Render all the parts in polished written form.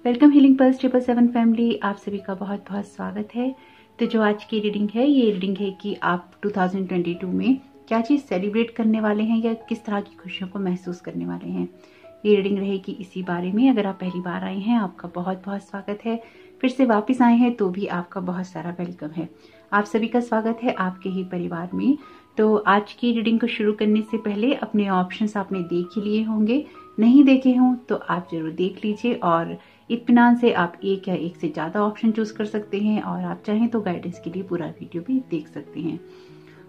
Welcome healing pulse 777 family, आप सभी का बहुत बहुत स्वागत है। तो जो आज की रीडिंग है, ये रीडिंग है कि आप 2022 में क्या चीज़ सेलिब्रेट करने वाले हैं या किस तरह की खुशियों को महसूस करने वाले हैं। ये रीडिंग रहेगी इसी बारे में। अगर आप पहली बार आए हैं, आपका बहुत बहुत स्वागत है। फिर से वापस आए हैं तो भी आपका बहुत सारा वेलकम है। आप सभी का स्वागत है आपके ही परिवार में। तो आज की रीडिंग को शुरू करने से पहले अपने ऑप्शंस आपने देख ही लिए होंगे, नहीं देखे हों तो आप जरूर देख लीजिए और इत्मीनान से आप एक या एक से ज़्यादा ऑप्शन चूज कर सकते हैं और आप चाहें तो गाइडेंस के लिए पूरा वीडियो भी देख सकते हैं।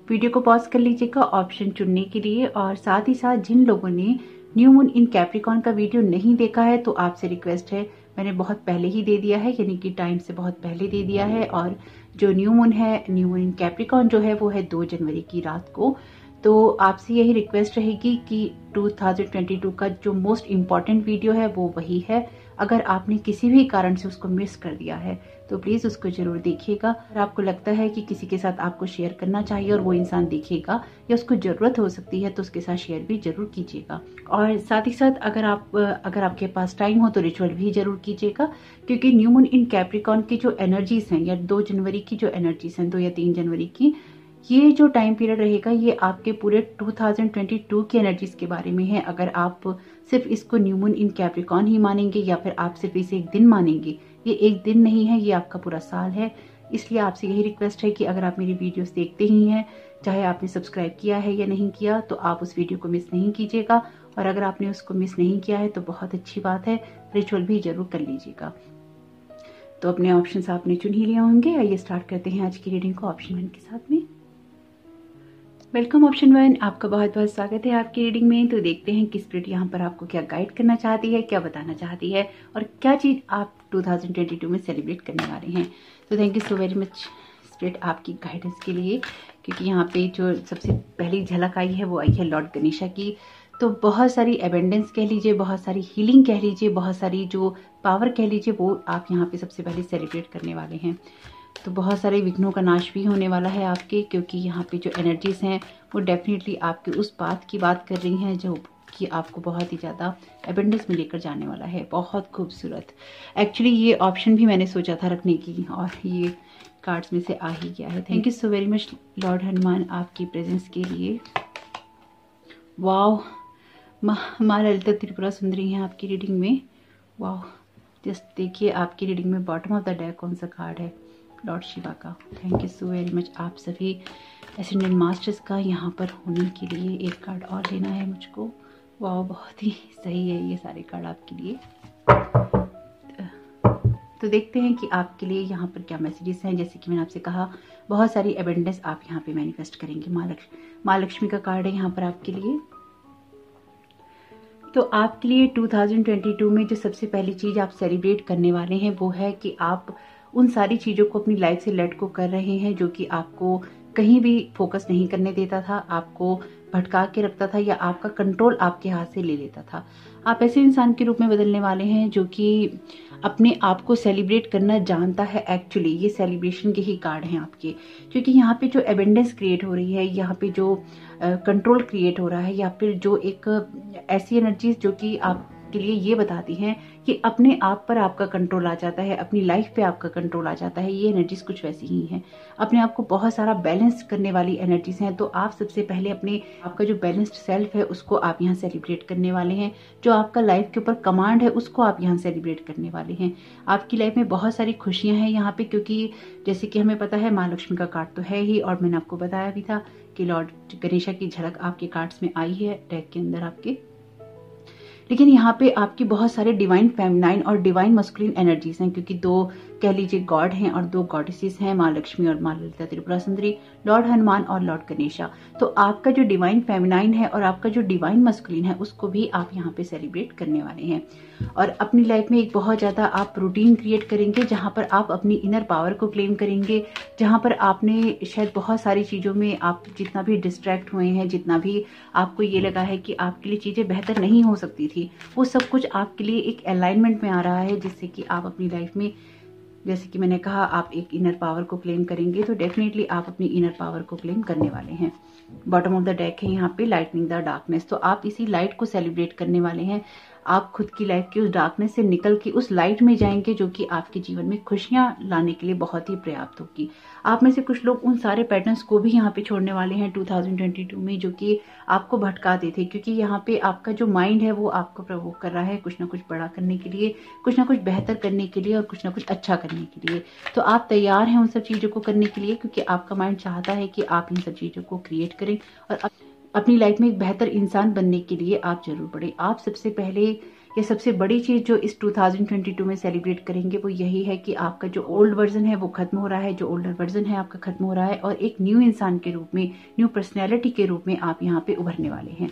वीडियो को पॉज कर लीजिएगा ऑप्शन चुनने के लिए। और साथ ही साथ जिन लोगों ने न्यू मून इन कैप्रिकॉर्न का वीडियो नहीं देखा है तो आपसे रिक्वेस्ट है, मैंने बहुत पहले ही दे दिया है, यानी कि टाइम से बहुत पहले दे दिया है। और जो न्यू मून है, न्यू मून इन कैप्रिकॉर्न जो है वो है 2 जनवरी की रात को। तो आपसे यही रिक्वेस्ट रहेगी कि 2022 का जो मोस्ट इम्पॉर्टेंट वीडियो है वो वही है। अगर आपने किसी भी कारण से उसको मिस कर दिया है तो प्लीज उसको जरूर देखिएगा। अगर आपको लगता है कि किसी के साथ आपको शेयर करना चाहिए और वो इंसान देखेगा या उसको जरूरत हो सकती है तो उसके साथ शेयर भी जरूर कीजिएगा। और साथ ही साथ अगर आपके पास टाइम हो तो रिचुअल भी जरूर कीजिएगा, क्योंकि न्यू मून इन कैप्रिकॉर्न की जो एनर्जीज हैं या 2 जनवरी की जो एनर्जीज हैं, 2 या 3 जनवरी की, ये जो टाइम पीरियड रहेगा ये आपके पूरे 2022 की एनर्जीज के बारे में है। अगर आप सिर्फ इसको न्यू मून इन कैप्रिकॉर्न ही मानेंगे या फिर आप सिर्फ इसे एक दिन मानेंगे, ये एक दिन नहीं है, ये आपका पूरा साल है। इसलिए आपसे यही रिक्वेस्ट है कि अगर आप मेरी वीडियोस देखते ही हैं, चाहे आपने सब्सक्राइब किया है या नहीं किया, तो आप उस वीडियो को मिस नहीं कीजिएगा। और अगर आपने उसको मिस नहीं किया है तो बहुत अच्छी बात है, रिचुअल भी जरूर कर लीजिएगा। तो अपने ऑप्शन आपने चुन ही लिए होंगे। आइए स्टार्ट करते हैं आज की रीडिंग को ऑप्शन 1 के साथ में। वेलकम ऑप्शन 1, आपका बहुत बहुत स्वागत है आपकी रीडिंग में। तो देखते हैं कि स्पिरिट यहाँ पर आपको क्या गाइड करना चाहती है, क्या बताना चाहती है और क्या चीज़ आप 2022 में सेलिब्रेट करने वाले हैं। तो thank you so very much spirit आपकी गाइडेंस के लिए, क्योंकि यहाँ पे जो सबसे पहली झलक आई है वो आई है लॉर्ड गणेशा की। तो बहुत सारी एबेंडेंस कह लीजिए, बहुत सारी हीलिंग कह लीजिए, बहुत सारी जो पावर कह लीजिए, वो आप यहाँ पे सबसे पहले सेलिब्रेट करने वाले हैं। तो बहुत सारे विघ्नों का नाश भी होने वाला है आपके, क्योंकि यहाँ पे जो एनर्जीज हैं वो डेफिनेटली आपके उस बात की बात कर रही हैं जो कि आपको बहुत ही ज़्यादा एबेंडेंस में लेकर जाने वाला है। बहुत खूबसूरत। एक्चुअली ये ऑप्शन भी मैंने सोचा था रखने की और ये कार्ड्स में से आ ही गया है। Thank you so very much Lord Hanuman आपकी प्रेजेंस के लिए। वाओ, माँ ललिता त्रिपुरा सुंदरी हैं आपकी रीडिंग में। वाओ, जस्ट देखिए आपकी रीडिंग में बॉटम ऑफ द डेक कौन सा कार्ड है, लॉर्ड शिवा का। Thank you so very much आप सभी एसेंडेंट मास्टर्स का यहाँ पर होने के लिए। एक कार्ड और लेना है मुझको। वाह, बहुत ही सही है ये सारे कार्ड आपके लिए। तो देखते हैं कि आपके लिए यहाँ पर क्या मैसेजेस हैं। जैसे कि मैंने आपसे कहा, बहुत सारी एबेंडेंस आप यहाँ पे मैनिफेस्ट करेंगे। माँ लक्ष्मी का कार्ड है यहाँ पर आपके लिए। तो आपके लिए 2022 में जो सबसे पहली चीज आप सेलिब्रेट करने वाले हैं वो है कि आप उन सारी चीज़ों को अपनी लाइफ से लेट को कर रहे हैं जो कि आपको कहीं भी फोकस नहीं करने देता था, आपको भटका के रखता था या आपका कंट्रोल आपके हाथ से ले लेता था। आप ऐसे इंसान के रूप में बदलने वाले हैं जो कि अपने आप को सेलिब्रेट करना जानता है। एक्चुअली ये सेलिब्रेशन के ही कार्ड हैं आपके, क्योंकि यहाँ पे जो एबेंडेंस क्रिएट हो रही है, यहाँ पे जो कंट्रोल क्रिएट हो रहा है, या फिर जो एक ऐसी एनर्जीज जो कि आप के लिए ये बताती हैं कि अपने आप पर आपका कंट्रोल आ जाता है, अपनी लाइफ पे आपका कंट्रोल आ जाता है। ये एनर्जीज कुछ वैसी ही हैं, अपने आप को बहुत सारा बैलेंस करने वाली एनर्जीज हैं। तो आप सबसे पहले अपने आपका जो बैलेंस्ड सेल्फ है उसको आप यहाँ सेलिब्रेट करने वाले हैं। जो आपका लाइफ के ऊपर कमांड है उसको आप यहाँ सेलिब्रेट करने वाले हैं। आपकी लाइफ में बहुत सारी खुशियां हैं यहाँ पे, क्योंकि जैसे कि हमें पता है माँ लक्ष्मी का कार्ड तो है ही, और मैंने आपको बताया भी था कि लॉर्ड गणेशा की झलक आपके कार्ड्स में आई है डेक के अंदर आपके। लेकिन यहाँ पे आपकी बहुत सारे डिवाइन फेमिनाइन और डिवाइन मस्कुलिन एनर्जीज हैं, क्योंकि 2 कह लीजिए गॉड हैं और 2 गॉडेसेस हैं, माँ लक्ष्मी और माँ ललिता त्रिपुरा सुंदरी, लॉर्ड हनुमान और लॉर्ड गणेशा। तो आपका जो डिवाइन फेमिनाइन है और आपका जो डिवाइन मस्कुलिन है उसको भी आप यहाँ पे सेलिब्रेट करने वाले हैं। और अपनी लाइफ में एक बहुत ज्यादा आप रूटीन क्रिएट करेंगे जहां पर आप अपनी इनर पावर को क्लेम करेंगे, जहां पर आपने शायद बहुत सारी चीजों में आप जितना भी डिस्ट्रैक्ट हुए हैं, जितना भी आपको ये लगा है कि आपके लिए चीजें बेहतर नहीं हो सकती थी, वो सब कुछ आपके लिए एक अलाइनमेंट में आ रहा है, जिससे कि आप अपनी लाइफ में, जैसे कि मैंने कहा, आप एक इनर पावर को क्लेम करेंगे। तो डेफिनेटली आप अपनी इनर पावर को क्लेम करने वाले हैं। बॉटम ऑफ द डेक है यहाँ पे लाइटनिंग द डार्कनेस। तो आप इसी लाइट को सेलिब्रेट करने वाले हैं। आप खुद की लाइफ की उस डार्कनेस से निकल के उस लाइट में जाएंगे जो कि आपके जीवन में खुशियां लाने के लिए बहुत ही पर्याप्त होगी। आप में से कुछ लोग उन सारे पैटर्न्स को भी यहाँ पे छोड़ने वाले हैं 2022 में जो कि आपको भटकाते थे, क्योंकि यहाँ पे आपका जो माइंड है वो आपको प्रवोक कर रहा है कुछ ना कुछ बड़ा करने के लिए, कुछ ना कुछ बेहतर करने के लिए और कुछ ना कुछ अच्छा करने के लिए। तो आप तैयार हैं उन सब चीज़ों को करने के लिए, क्योंकि आपका माइंड चाहता है कि आप इन सब चीज़ों को क्रिएट करें और अपनी लाइफ में एक बेहतर इंसान बनने के लिए आप जरूर बढ़े। आप सबसे पहले या सबसे बड़ी चीज जो इस 2022 में सेलिब्रेट करेंगे वो यही है कि आपका जो ओल्ड वर्जन है वो खत्म हो रहा है, जो ओल्डर वर्जन है आपका खत्म हो रहा है और एक न्यू इंसान के रूप में, न्यू पर्सनैलिटी के रूप में आप यहाँ पे उभरने वाले हैं।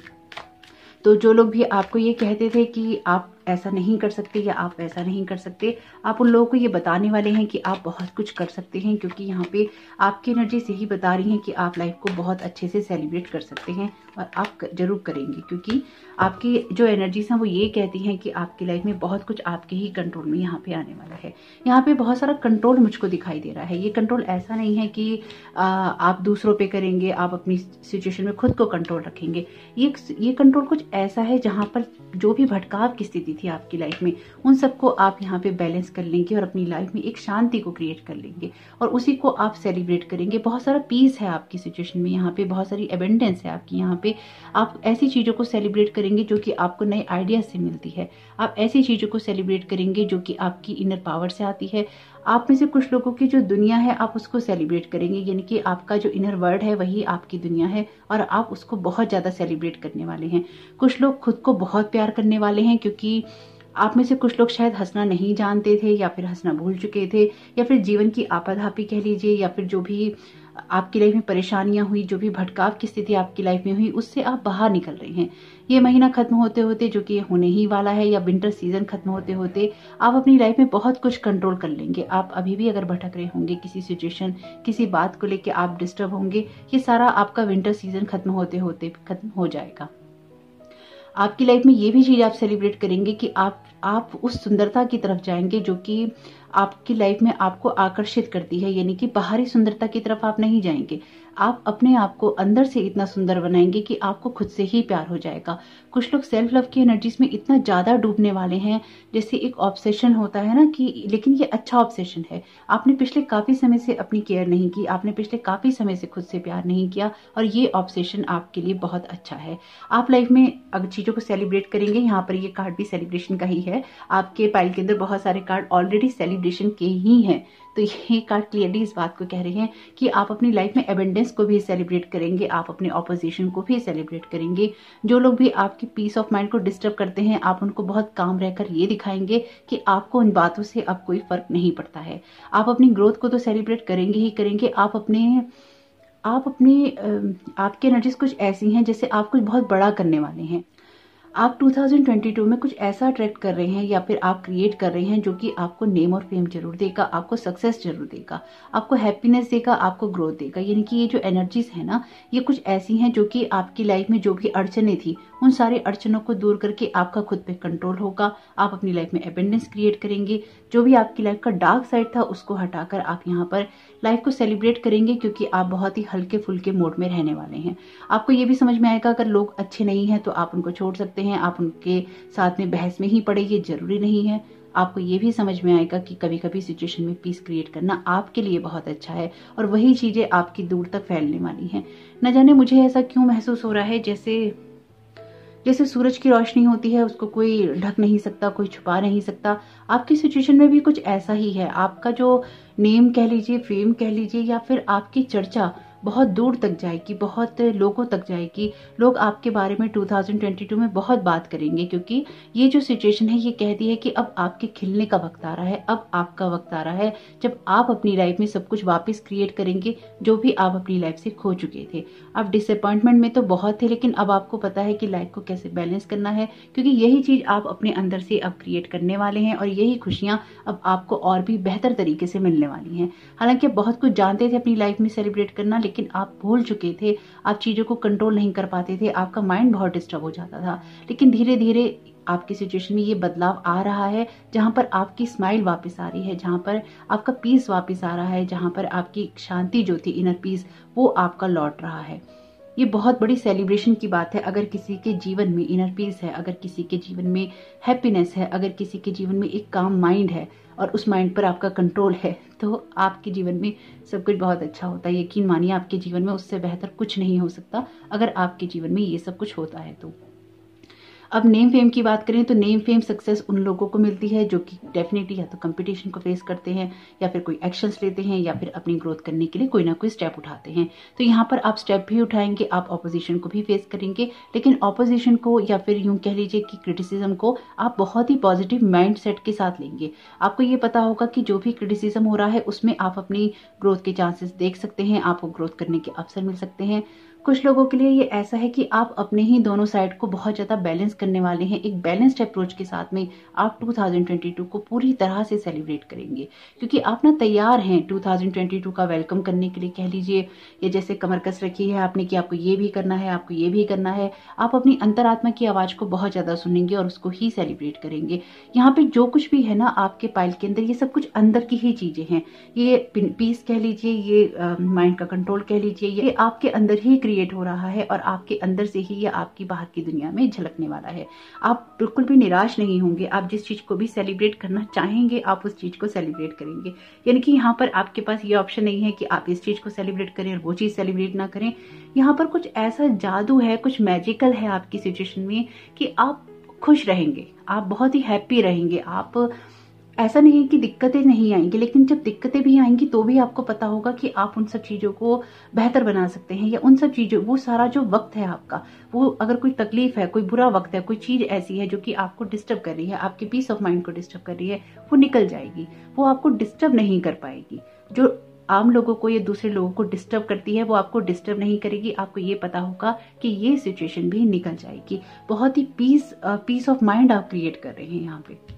तो जो लोग भी आपको ये कहते थे कि आप ऐसा नहीं कर सकते या आप ऐसा नहीं कर सकते, आप उन लोगों को ये बताने वाले हैं कि आप बहुत कुछ कर सकते हैं, क्योंकि यहाँ पे आपकी एनर्जी से ही बता रही है कि आप लाइफ को बहुत अच्छे से सेलिब्रेट कर सकते हैं और आप जरूर करेंगे, क्योंकि आपकी जो एनर्जीज हैं वो ये कहती हैं कि आपकी लाइफ में बहुत कुछ आपके ही कंट्रोल में यहाँ पे आने वाला है। यहाँ पे बहुत सारा कंट्रोल मुझको दिखाई दे रहा है। ये कंट्रोल ऐसा नहीं है कि आप दूसरों पे करेंगे, आप अपनी सिचुएशन में खुद को कंट्रोल रखेंगे। ये कंट्रोल कुछ ऐसा है जहाँ पर जो भी भटकाव की स्थिति थी आपकी लाइफ में उन सबको आप यहाँ पे बैलेंस कर लेंगे और अपनी लाइफ में एक शांति को क्रिएट कर लेंगे और उसी को आप सेलिब्रेट करेंगे। बहुत सारा पीस है आपकी सिचुएशन में, यहाँ पे बहुत सारी एबेंडेंस है आपकी। यहाँ पे आप ऐसी चीजों को सेलिब्रेट करेंगे जो कि आपको नए आइडिया से मिलती है। आप ऐसी चीजों को सेलिब्रेट करेंगे जो कि आपकी इनर पावर से आती है। आप में से कुछ लोगों की जो दुनिया है आप उसको सेलिब्रेट करेंगे, यानी कि आपका जो इनर वर्ल्ड है वही आपकी दुनिया है और आप उसको बहुत ज्यादा सेलिब्रेट करने वाले हैं। कुछ लोग खुद को बहुत प्यार करने वाले हैं, क्योंकि आप में से कुछ लोग शायद हंसना नहीं जानते थे या फिर हंसना भूल चुके थे, या फिर जीवन की आपाधापी कह लीजिए, या फिर जो भी आपकी लाइफ में परेशानियां हुई, जो भी भटकाव की स्थिति आपकी लाइफ में हुई, उससे आप बाहर निकल रहे हैं। ये महीना खत्म होते होते, जो कि होने ही वाला है, या विंटर सीजन खत्म होते होते आप अपनी लाइफ में बहुत कुछ कंट्रोल कर लेंगे। आप अभी भी अगर भटक रहे होंगे किसी सिचुएशन, किसी बात को लेके आप डिस्टर्ब होंगे, ये सारा आपका विंटर सीजन खत्म होते होते खत्म हो जाएगा। आपकी लाइफ में ये भी चीज आप सेलिब्रेट करेंगे कि आप उस सुंदरता की तरफ जाएंगे जो कि आपकी लाइफ में आपको आकर्षित करती है, यानी कि बाहरी सुंदरता की तरफ आप नहीं जाएंगे। आप अपने आप को अंदर से इतना सुंदर बनाएंगे कि आपको खुद से ही प्यार हो जाएगा। कुछ लोग सेल्फ लव की एनर्जीज में इतना ज्यादा डूबने वाले हैं, जैसे एक ऑब्सेशन होता है ना कि, लेकिन ये अच्छा ऑब्सेशन है। आपने पिछले काफी समय से अपनी केयर नहीं की, आपने पिछले काफी समय से खुद से प्यार नहीं किया और ये ऑब्सेशन आपके लिए बहुत अच्छा है। आप लाइफ में अगर चीजों को सेलिब्रेट करेंगे, यहाँ पर ये कार्ड भी सेलिब्रेशन का ही है। आपके पाइल के अंदर बहुत सारे कार्ड ऑलरेडी सेलिब्रेशन के ही हैं, तो ये कार्ड क्लियरली इस बात को कह रहे हैं कि आप अपनी लाइफ में एबेंडेंस को भी सेलिब्रेट करेंगे, आप अपने ऑपोजिशन को भी सेलिब्रेट करेंगे। जो लोग भी आपकी पीस ऑफ माइंड को डिस्टर्ब करते हैं, आप उनको बहुत काम रहकर ये दिखाएंगे कि आपको उन बातों से अब कोई फर्क नहीं पड़ता है। आप अपनी ग्रोथ को तो सेलिब्रेट करेंगे ही करेंगे। आपकी एनर्जीज कुछ ऐसी हैं जैसे आप कुछ बहुत बड़ा करने वाले हैं। आप 2022 में कुछ ऐसा अट्रैक्ट कर रहे हैं या फिर आप क्रिएट कर रहे हैं जो कि आपको नेम और फेम जरूर देगा, आपको सक्सेस जरूर देगा, आपको हैप्पीनेस देगा, आपको ग्रोथ देगा। यानी कि ये जो एनर्जीज है ना, ये कुछ ऐसी हैं जो कि आपकी लाइफ में जो भी अड़चने थी उन सारी अड़चनों को दूर करके आपका खुद पे कंट्रोल होगा। आप अपनी लाइफ में एबेंडेंस क्रिएट करेंगे। जो भी आपकी लाइफ का डार्क साइड था उसको हटाकर आप यहाँ पर लाइफ को सेलिब्रेट करेंगे, क्योंकि आप बहुत ही हल्के फुल्के मोड में रहने वाले हैं। आपको ये भी समझ में आएगा अगर लोग अच्छे नहीं हैं तो आप उनको छोड़ सकते हैं, आप उनके साथ में बहस में ही पड़े, ये जरूरी नहीं है। आपको ये भी समझ में आएगा कि कभी कभी सिचुएशन में पीस क्रिएट करना आपके लिए बहुत अच्छा है और वही चीजें आपकी दूर तक फैलने वाली हैं। न जाने मुझे ऐसा क्यों महसूस हो रहा है जैसे सूरज की रोशनी होती है, उसको कोई ढक नहीं सकता, कोई छुपा नहीं सकता। आपकी सिचुएशन में भी कुछ ऐसा ही है। आपका जो नेम कह लीजिए, फेम कह लीजिए, या फिर आपकी चर्चा बहुत दूर तक जाएगी, बहुत लोगों तक जाएगी। लोग आपके बारे में 2022 में बहुत बात करेंगे, क्योंकि ये जो सिचुएशन है ये कहती है कि अब आपके खिलने का वक्त आ रहा है, अब आपका वक्त आ रहा है जब आप अपनी लाइफ में सब कुछ वापस क्रिएट करेंगे जो भी आप अपनी लाइफ से खो चुके थे। अब डिसअपॉइंटमेंट में तो बहुत थे, लेकिन अब आपको पता है कि लाइफ को कैसे बैलेंस करना है, क्योंकि यही चीज आप अपने अंदर से अब क्रिएट करने वाले हैं और यही खुशियां अब आपको और भी बेहतर तरीके से मिलने वाली हैं। हालांकि आप बहुत कुछ जानते थे अपनी लाइफ में सेलिब्रेट करना, लेकिन आप भूल चुके थे, आप चीजों को कंट्रोल नहीं कर पाते थे, आपका माइंड बहुत डिस्टर्ब हो जाता था। लेकिन धीरे धीरे आपकी सिचुएशन में ये बदलाव आ रहा है, जहां पर आपकी स्माइल वापस आ रही है, जहां पर आपका पीस वापस आ रहा है, जहां पर आपकी शांति जो थी, इनर पीस, वो आपका लौट रहा है। ये बहुत बड़ी सेलिब्रेशन की बात है। अगर किसी के जीवन में इनर पीस है, अगर किसी के जीवन में हैप्पीनेस है, अगर किसी के जीवन में एक काम माइंड है और उस माइंड पर आपका कंट्रोल है, तो आपके जीवन में सब कुछ बहुत अच्छा होता है। यकीन मानिए, आपके जीवन में उससे बेहतर कुछ नहीं हो सकता अगर आपके जीवन में ये सब कुछ होता है तो। अब नेम फेम की बात करें तो नेम फेम सक्सेस उन लोगों को मिलती है जो कि डेफिनेटली या तो कंपटीशन को फेस करते हैं, या फिर कोई एक्शंस लेते हैं, या फिर अपनी ग्रोथ करने के लिए कोई ना कोई स्टेप उठाते हैं। तो यहाँ पर आप स्टेप भी उठाएंगे, आप ऑपोजिशन को भी फेस करेंगे, लेकिन ऑपोजिशन को या फिर यूं कह लीजिए कि क्रिटिसिज्म को आप बहुत ही पॉजिटिव माइंड सेट के साथ लेंगे। आपको ये पता होगा कि जो भी क्रिटिसिज्म हो रहा है उसमें आप अपनी ग्रोथ के चांसेस देख सकते हैं, आपको ग्रोथ करने के अवसर मिल सकते हैं। कुछ लोगों के लिए ये ऐसा है कि आप अपने ही दोनों साइड को बहुत ज्यादा बैलेंस करने वाले हैं। एक बैलेंस्ड अप्रोच के साथ में आप 2022 को पूरी तरह से सेलिब्रेट करेंगे, क्योंकि आप ना तैयार हैं 2022 का वेलकम करने के लिए। कह लीजिए ये जैसे कमर कस रखी है आपने कि आपको ये भी करना है, आपको ये भी करना है। आप अपनी अंतरात्मा की आवाज को बहुत ज्यादा सुनेंगे और उसको ही सेलिब्रेट करेंगे। यहाँ पे जो कुछ भी है ना आपके पाइल के अंदर, ये सब कुछ अंदर की ही चीजें हैं। ये पीस कह लीजिए, ये माइंड का कंट्रोल कह लीजिए, ये आपके अंदर ही क्रिएट हो रहा है और आपके अंदर से ही ये आपकी बाहर की दुनिया में झलकने वाला है। आप बिल्कुल भी निराश नहीं होंगे। आप जिस चीज को भी सेलिब्रेट करना चाहेंगे आप उस चीज को सेलिब्रेट करेंगे। यानी कि यहाँ पर आपके पास ये ऑप्शन नहीं है कि आप इस चीज को सेलिब्रेट करें और वो चीज सेलिब्रेट ना करें। यहाँ पर कुछ ऐसा जादू है, कुछ मैजिकल है आपकी सिचुएशन में कि आप खुश रहेंगे, आप बहुत ही हैप्पी रहेंगे। आप ऐसा नहीं है कि दिक्कतें नहीं आएंगी, लेकिन जब दिक्कतें भी आएंगी तो भी आपको पता होगा कि आप उन सब चीजों को बेहतर बना सकते हैं, या उन सब चीजों, वो सारा जो वक्त है आपका, वो अगर कोई तकलीफ है, कोई बुरा वक्त है, कोई चीज ऐसी है जो कि आपको डिस्टर्ब कर रही है, आपके पीस ऑफ माइंड को डिस्टर्ब कर रही है, वो निकल जाएगी, वो आपको डिस्टर्ब नहीं कर पाएगी। जो आम लोगों को या दूसरे लोगों को डिस्टर्ब करती है वो आपको डिस्टर्ब नहीं करेगी। आपको ये पता होगा कि ये सिचुएशन भी निकल जाएगी। बहुत ही पीस ऑफ माइंड आप क्रिएट कर रहे हैं यहाँ पे।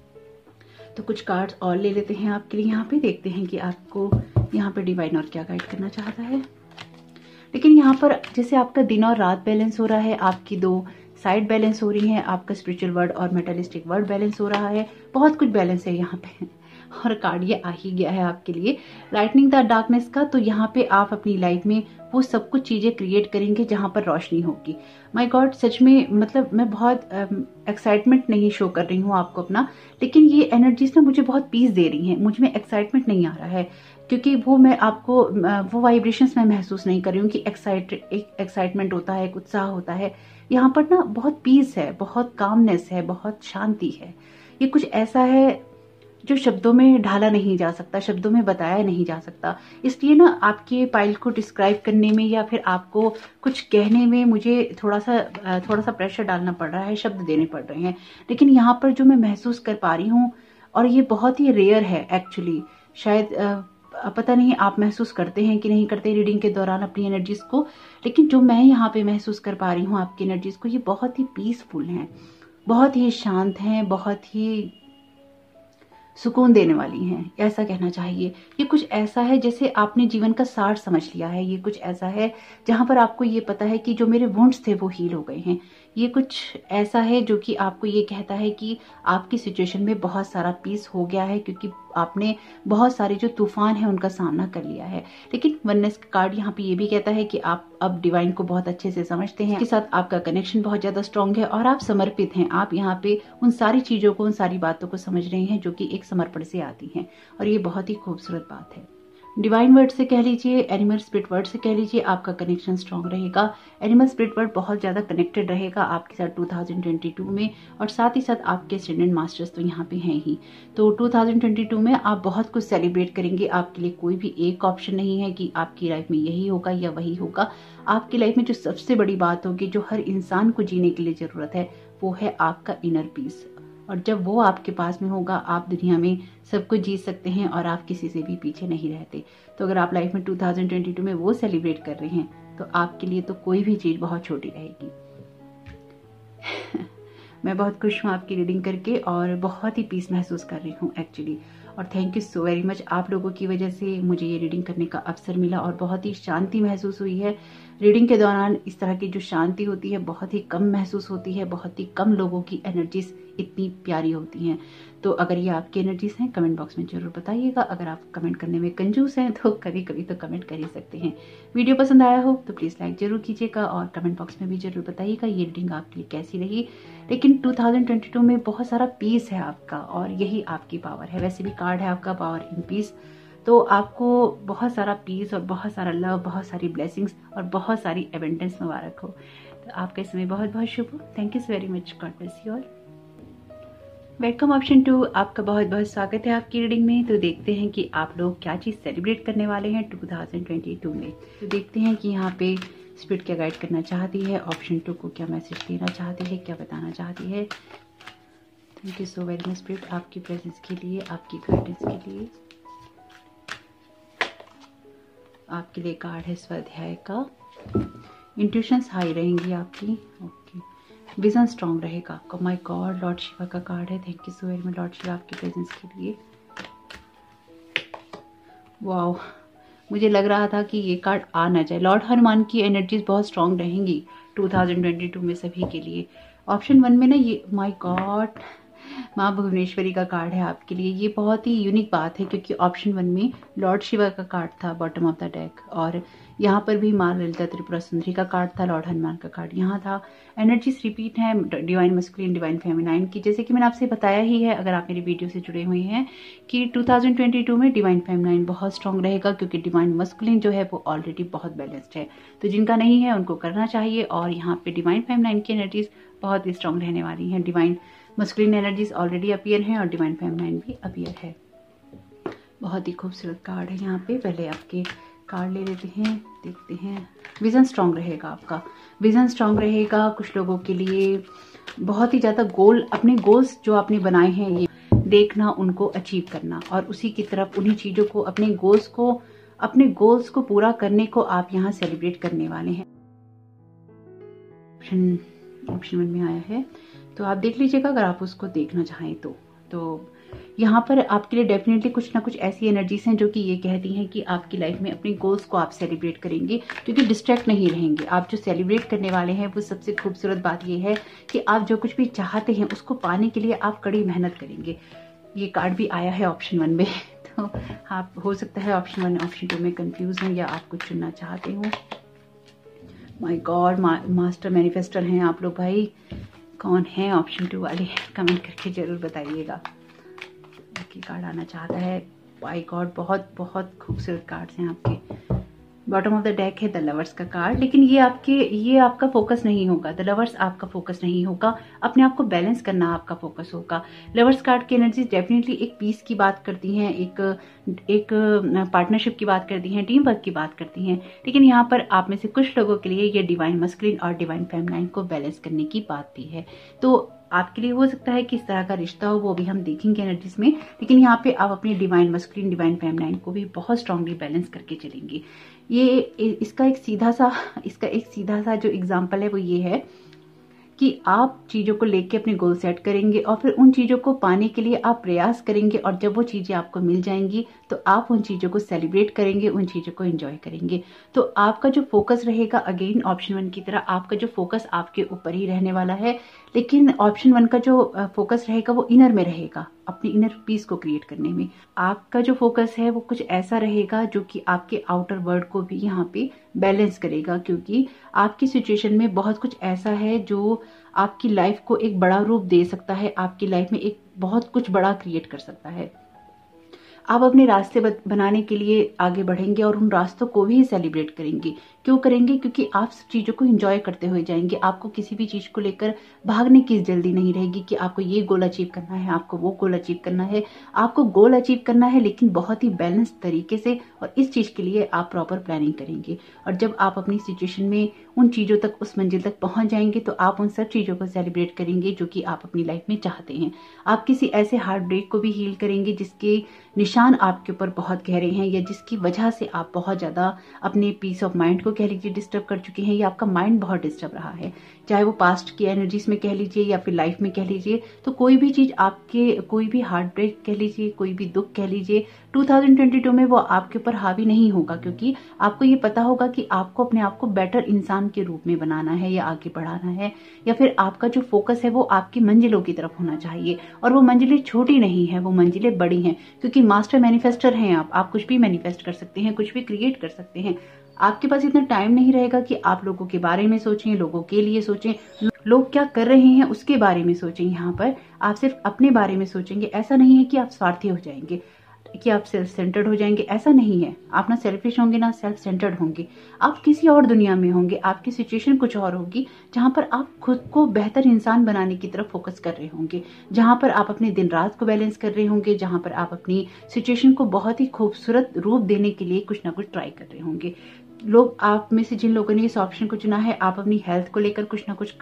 तो कुछ कार्ड्स और ले लेते हैं आपके लिए। यहाँ पे देखते हैं कि आपको यहाँ पे डिवाइन और क्या गाइड करना चाहता है। लेकिन यहाँ पर जैसे आपका दिन और रात बैलेंस हो रहा है, आपकी दो साइड बैलेंस हो रही है, आपका स्पिरिचुअल वर्ल्ड और मेटेलिस्टिक वर्ल्ड बैलेंस हो रहा है, बहुत कुछ बैलेंस है यहाँ पे। और कार्ड ये आ ही गया है आपके लिए, लाइटनिंग द डार्कनेस का। तो यहाँ पे आप अपनी लाइफ में वो सब कुछ चीजें क्रिएट करेंगे जहां पर रोशनी होगी। माय गॉड, सच में मतलब मैं बहुत एक्साइटमेंट नहीं शो कर रही हूँ आपको अपना, लेकिन ये एनर्जीज ना मुझे बहुत पीस दे रही हैं। मुझ में एक्साइटमेंट नहीं आ रहा है, क्योंकि वो मैं आपको वो वाइब्रेशंस मैं महसूस नहीं कर रही हूँ कि एक्साइटमेंट होता है, एक उत्साह होता है। यहाँ पर ना बहुत पीस है, बहुत कामनेस है, बहुत शांति है। ये कुछ ऐसा है जो शब्दों में ढाला नहीं जा सकता, शब्दों में बताया नहीं जा सकता। इसलिए ना आपके पाइल को डिस्क्राइब करने में या फिर आपको कुछ कहने में मुझे थोड़ा सा प्रेशर डालना पड़ रहा है, शब्द देने पड़ रहे हैं। लेकिन यहाँ पर जो मैं महसूस कर पा रही हूँ, और ये बहुत ही रेयर है एक्चुअली, शायद पता नहीं आप महसूस करते हैं कि नहीं करते रीडिंग के दौरान अपनी एनर्जीज को, लेकिन जो मैं यहाँ पे महसूस कर पा रही हूँ आपकी एनर्जीज को, ये बहुत ही पीसफुल हैं, बहुत ही शांत हैं, बहुत ही सुकून देने वाली हैं, ऐसा कहना चाहिए। ये कुछ ऐसा है जैसे आपने जीवन का सार समझ लिया है। ये कुछ ऐसा है जहां पर आपको ये पता है कि जो मेरे वुंड्स थे वो हील हो गए हैं। ये कुछ ऐसा है जो कि आपको ये कहता है कि आपकी सिचुएशन में बहुत सारा पीस हो गया है, क्योंकि आपने बहुत सारे जो तूफान है उनका सामना कर लिया है। लेकिन वननेस कार्ड यहाँ पे ये भी कहता है कि आप अब डिवाइन को बहुत अच्छे से समझते हैं, इसके साथ आपका कनेक्शन बहुत ज्यादा स्ट्रांग है और आप समर्पित हैं। आप यहाँ पे उन सारी चीजों को, उन सारी बातों को समझ रहे हैं जो कि एक समर्पण से आती हैं, और ये बहुत ही खूबसूरत बात है। डिवाइन वर्ड से कह लीजिए, एनिमल स्पिरिट वर्ड से कह लीजिए, आपका कनेक्शन स्ट्रांग रहेगा। एनिमल स्पिरिट वर्ड बहुत ज्यादा कनेक्टेड रहेगा आपके साथ 2022 में, और साथ ही साथ आपके एसेंडेंट मास्टर्स तो यहाँ पे हैं ही। तो 2022 में आप बहुत कुछ सेलिब्रेट करेंगे। आपके लिए कोई भी एक ऑप्शन नहीं है कि आपकी लाइफ में यही होगा या वही होगा। आपकी लाइफ में जो सबसे बड़ी बात होगी, जो हर इंसान को जीने के लिए जरूरत है, वो है आपका इनर पीस। और जब वो आपके पास में होगा, आप दुनिया में सब कुछ जीत सकते हैं और आप किसी से भी पीछे नहीं रहते। तो अगर आप लाइफ में 2022 में वो सेलिब्रेट कर रहे हैं, तो आपके लिए तो कोई भी चीज बहुत छोटी रहेगी। मैं बहुत खुश हूँ आपकी रीडिंग करके और बहुत ही पीस महसूस कर रही हूँ एक्चुअली। और thank you so very much, आप लोगों की वजह से मुझे ये रीडिंग करने का अवसर मिला और बहुत ही शांति महसूस हुई है। रीडिंग के दौरान इस तरह की जो शांति होती है बहुत ही कम महसूस होती है। बहुत ही कम लोगों की एनर्जीज इतनी प्यारी होती हैं। तो अगर ये आपकी एनर्जीज हैं कमेंट बॉक्स में जरूर बताइएगा। अगर आप कमेंट करने में कंजूस हैं तो कभी कभी तो कमेंट कर ही सकते हैं। वीडियो पसंद आया हो तो प्लीज़ लाइक जरूर कीजिएगा और कमेंट बॉक्स में भी जरूर बताइएगा ये रीडिंग आपके लिए कैसी रही। लेकिन 2022 में बहुत सारा पीस है आपका और यही आपकी पावर है। वैसे भी कार्ड है आपका पावर इन पीस, तो आपको बहुत सारा पीस और बहुत सारा लव, बहुत सारी ब्लेसिंग्स और बहुत सारी एबंडेंस मुबारक हो। तो आपका समय बहुत बहुत शुभ हो। Thank you so very much. God bless you all. Welcome option 2, आपका बहुत बहुत स्वागत है आपकी रीडिंग में। तो देखते हैं कि आप लोग क्या चीज़ सेलिब्रेट करने वाले हैं 2022 में। तो देखते हैं कि यहाँ पे स्पिरिट क्या गाइड करना चाहती है, ऑप्शन 2 को क्या मैसेज देना चाहती है, क्या बताना चाहती है। Thank you so very much spirit आपकी प्रेजेंस के लिए, आपकी गाइडेंस के लिए। आपके लिए कार्ड है स्वाध्याय का। इंट्यूशंस हाई रहेंगी आपकी। ओके, विजन स्ट्रांग रहेगा आपका। माय गॉड, लॉर्ड शिवा का कार्ड है। Thank you so very much Lord Shiva आपकी प्रेजेंस के लिए। वाओ, मुझे लग रहा था कि ये कार्ड आ ना जाए। लॉर्ड हनुमान की एनर्जीज बहुत स्ट्रांग रहेंगी 2022 में सभी के लिए। ऑप्शन 1 में ना ये माय गॉड माँ भुवनेश्वरी का कार्ड है आपके लिए। ये बहुत ही यूनिक बात है क्योंकि ऑप्शन 1 में लॉर्ड शिवा का कार्ड था बॉटम ऑफ द डेक और यहाँ पर भी माँ ललिता त्रिपुरा सुंदरी का कार्ड था, लॉर्ड हनुमान का कार्ड यहाँ था। एनर्जीज रिपीट है डिवाइन मस्कुलिन डिवाइन फेमिनाइन की। जैसे कि मैंने आपसे बताया ही है अगर आप मेरी वीडियो से जुड़े हुए हैं कि 2022 में डिवाइन फेमिनाइन बहुत स्ट्रांग रहेगा क्योंकि डिवाइन मस्कुलिन जो है वो ऑलरेडी बहुत बैलेंस्ड है। तो जिनका नहीं है उनको करना चाहिए। और यहाँ पे डिवाइन फेमिनाइन की एनर्जीज बहुत ही स्ट्रांग रहने वाली हैं। Divine masculine energies already appear हैं और डिवाइन फेमिनाइन भी अपीयर है। बहुत ही खूबसूरत कार्ड है यहाँ पे। पहले आपके कार्ड ले लेते हैं, देखते हैं। विजन स्ट्रांग रहेगा आपका, विजन स्ट्रांग रहेगा। कुछ लोगों के लिए बहुत ही ज़्यादा गोल, अपने गोल्स जो आपने बनाए हैं ये देखना, उनको अचीव करना और उसी की तरफ उन्हीं चीज़ों को, अपने गोल्स को पूरा करने को आप यहाँ सेलिब्रेट करने वाले हैं। ऑप्शन 1 में आया है तो आप देख लीजिएगा अगर आप उसको देखना चाहें तो यहाँ पर आपके लिए डेफिनेटली कुछ ना कुछ ऐसी एनर्जीज हैं जो कि ये कहती हैं कि आपकी लाइफ में अपने गोल्स को आप सेलिब्रेट करेंगे क्योंकि डिस्ट्रैक्ट नहीं रहेंगे। आप जो सेलिब्रेट करने वाले हैं वो सबसे खूबसूरत बात ये है कि आप जो कुछ भी चाहते हैं उसको पाने के लिए आप कड़ी मेहनत करेंगे। ये कार्ड भी आया है ऑप्शन 1 में तो आप हो सकता है ऑप्शन 1 ऑप्शन 2 में कंफ्यूज हैं या आप कुछ चुनना चाहते हो। माय गॉड, मास्टर मैनिफेस्टर हैं आप लोग भाई। कौन है ऑप्शन 2 वाले कमेंट करके जरूर बताइएगा। की कार्ड आना चाहता है। माय गॉड, बहुत बहुत खूबसूरत कार्ड्स हैं आपके। बॉटम ऑफ द डेक है द लवर्स का कार्ड, लेकिन ये आपका फोकस नहीं होगा। द लवर्स आपका फोकस नहीं होगा, अपने आप को बैलेंस करना आपका फोकस होगा। लवर्स कार्ड की एनर्जी डेफिनेटली एक पीस की बात करती हैं, एक पार्टनरशिप की बात करती हैं, टीम वर्क की बात करती हैं। लेकिन यहाँ पर आप में से कुछ लोगों के लिए ये डिवाइन मस्कुलिन और डिवाइन फेमिनाइन को बैलेंस करने की बात भी है। तो आपके लिए हो सकता है कि इस तरह का रिश्ता हो, वो भी हम देखेंगे एनर्जीज में। लेकिन यहाँ पे आप अपनी डिवाइन मस्कुलिन डिवाइन फेमिनाइन को भी बहुत स्ट्रांगली बैलेंस करके चलेंगे। इसका एक सीधा सा जो एग्जाम्पल है वो ये है कि आप चीज़ों को लेके अपने गोल सेट करेंगे और फिर उन चीज़ों को पाने के लिए आप प्रयास करेंगे और जब वो चीज़ें आपको मिल जाएंगी तो आप उन चीज़ों को सेलिब्रेट करेंगे, उन चीज़ों को एंजॉय करेंगे। तो आपका जो फोकस रहेगा, अगेन ऑप्शन 1 की तरह आपका जो फोकस आपके ऊपर ही रहने वाला है। लेकिन ऑप्शन 1 का जो फोकस रहेगा वो इनर में रहेगा, अपनी इनर पीस को क्रिएट करने में। आपका जो फोकस है वो कुछ ऐसा रहेगा जो कि आपके आउटर वर्ल्ड को भी यहाँ पे बैलेंस करेगा, क्योंकि आपकी सिचुएशन में बहुत कुछ ऐसा है जो आपकी लाइफ को एक बड़ा रूप दे सकता है, आपकी लाइफ में एक बहुत कुछ बड़ा क्रिएट कर सकता है। आप अपने रास्ते बनाने के लिए आगे बढ़ेंगे और उन रास्तों को भी सेलिब्रेट करेंगे। क्यों करेंगे? क्योंकि आप चीज़ों को एंजॉय करते हुए जाएंगे। आपको किसी भी चीज़ को लेकर भागने की जल्दी नहीं रहेगी कि आपको ये गोल अचीव करना है, आपको वो गोल अचीव करना है। आपको गोल अचीव करना है लेकिन बहुत ही बैलेंस तरीके से, और इस चीज़ के लिए आप प्रॉपर प्लानिंग करेंगे। और जब आप अपनी सिचुएशन में उन चीज़ों तक, उस मंजिल तक पहुंच जाएंगे तो आप उन सब चीज़ों को सेलिब्रेट करेंगे जो कि आप अपनी लाइफ में चाहते हैं। आप किसी ऐसे हार्ट ब्रेक को भी हील करेंगे जिसके निशान आपके ऊपर बहुत गहरे हैं, या जिसकी वजह से आप बहुत ज़्यादा अपने पीस ऑफ माइंड को कह लीजिए डिस्टर्ब कर चुके हैं, या आपका माइंड बहुत डिस्टर्ब रहा है, चाहे वो पास्ट की एनर्जीज में कह लीजिए या फिर लाइफ में कह लीजिए। तो कोई भी चीज़ आपके, कोई भी हार्ट ब्रेक कह लीजिए, कोई भी दुख कह लीजिए 2022 में वो आपके ऊपर हावी नहीं होगा, क्योंकि आपको ये पता होगा कि आपको अपने आप को बेटर इंसान के रूप में बनाना है या आगे बढ़ाना है, या फिर आपका जो फोकस है वो आपकी मंजिलों की तरफ होना चाहिए। और वो मंजिलें छोटी नहीं है, वो मंजिलें बड़ी हैं, क्योंकि मास्टर मैनिफेस्टर हैं आप कुछ भी मैनिफेस्ट कर सकते हैं, कुछ भी क्रिएट कर सकते हैं। आपके पास इतना टाइम नहीं रहेगा कि आप लोगों के बारे में सोचें, लोगों के लिए सोचें, लोग क्या कर रहे हैं उसके बारे में सोचें। यहाँ पर आप सिर्फ अपने बारे में सोचेंगे। ऐसा नहीं है कि आप स्वार्थी हो जाएंगे, कि आप सेल्फ सेंटर्ड हो जाएंगे, ऐसा नहीं है। आप ना सेल्फिश होंगे ना सेल्फ सेंटर्ड होंगे, आप किसी और दुनिया में होंगे। आपकी सिचुएशन कुछ और होगी, जहां पर आप खुद को बेहतर इंसान बनाने की तरफ फोकस कर रहे होंगे, जहां पर आप अपने दिन रात को बैलेंस कर रहे होंगे, जहां पर आप अपनी सिचुएशन को बहुत ही खूबसूरत रूप देने के लिए कुछ ना कुछ ट्राई कर रहे होंगे। लोग आप में से जिन लोगों ने इस ऑप्शन को चुना है, आप अपनी हेल्थ को लेकर कुछ ना कुछ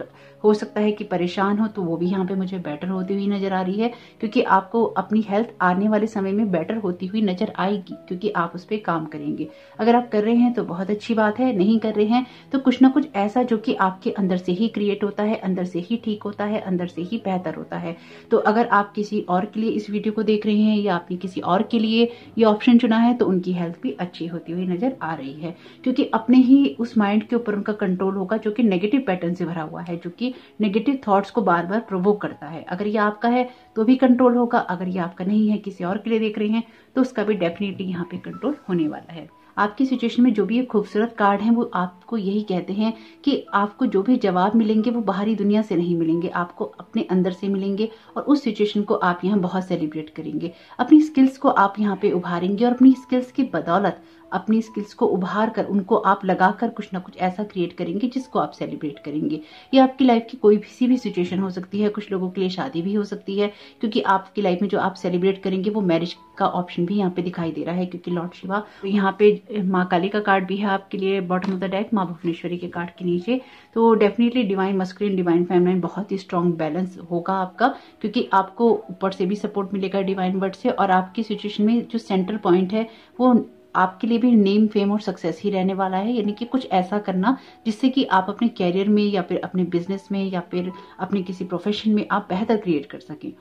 हो सकता है कि परेशान हो, तो वो भी यहाँ पे मुझे बेटर होती हुई नजर आ रही है, क्योंकि आपको अपनी हेल्थ आने वाले समय में बेटर होती हुई नजर आएगी, क्योंकि आप उस पर काम करेंगे। अगर आप कर रहे हैं तो बहुत अच्छी बात है, नहीं कर रहे हैं तो कुछ ना कुछ ऐसा जो कि आपके अंदर से ही क्रिएट होता है, अंदर से ही ठीक होता है, अंदर से ही बेहतर होता है। तो अगर आप किसी और के लिए इस वीडियो को देख रहे हैं या आपने किसी और के लिए ये ऑप्शन चुना है, तो उनकी हेल्थ भी अच्छी होती हुई नजर आ रही है, क्योंकि अपने ही उस माइंड के ऊपर उनका कंट्रोल होगा जो कि नेगेटिव पैटर्न से भरा हुआ है, जो कि नेगेटिव थॉट्स को बार बार प्रोवोक करता है। अगर ये आपका है तो भी कंट्रोल होगा, अगर ये आपका नहीं है, किसी और के लिए देख रहे हैं, तो उसका भी डेफिनेटली यहाँ पे कंट्रोल होने वाला है। आपकी सिचुएशन में जो भी एक खूबसूरत कार्ड है, वो आपको यही कहते हैं कि आपको जो भी जवाब मिलेंगे वो बाहरी दुनिया से नहीं मिलेंगे, आपको अपने अंदर से मिलेंगे, और उस सिचुएशन को आप यहाँ बहुत सेलिब्रेट करेंगे। अपनी स्किल्स को आप यहाँ पे उभारेंगे, और अपनी स्किल्स की बदौलत अपनी स्किल्स को उभार कर उनको आप लगाकर कुछ ना कुछ ऐसा क्रिएट करेंगे जिसको आप सेलिब्रेट करेंगे। ये आपकी लाइफ की कोई भी सिचुएशन हो सकती है, कुछ लोगों के लिए शादी भी हो सकती है, क्योंकि आपकी लाइफ में जो आप सेलिब्रेट करेंगे वो मैरिज का ऑप्शन भी यहाँ पे दिखाई दे रहा है, क्योंकि लॉर्ड शिवा, यहाँ पे माँ काली का कार्ड भी है आपके लिए बॉटम ऑफ द डेक, माँ भुवनेश्वरी के कार्ड के नीचे। तो definitely divine masculine divine feminine बहुत ही स्ट्रॉन्ग बैलेंस होगा आपका, क्योंकि आपको ऊपर से भी सपोर्ट मिलेगा डिवाइन वर्ड से, और आपकी सिचुएशन में जो सेंट्रल पॉइंट है वो आपके लिए भी नेम फेम और सक्सेस ही रहने वाला है। यानी कि कुछ ऐसा करना जिससे कि आप अपने कैरियर में या फिर अपने बिजनेस में या फिर अपने किसी प्रोफेशन में आप बेहतर क्रिएट कर सकें,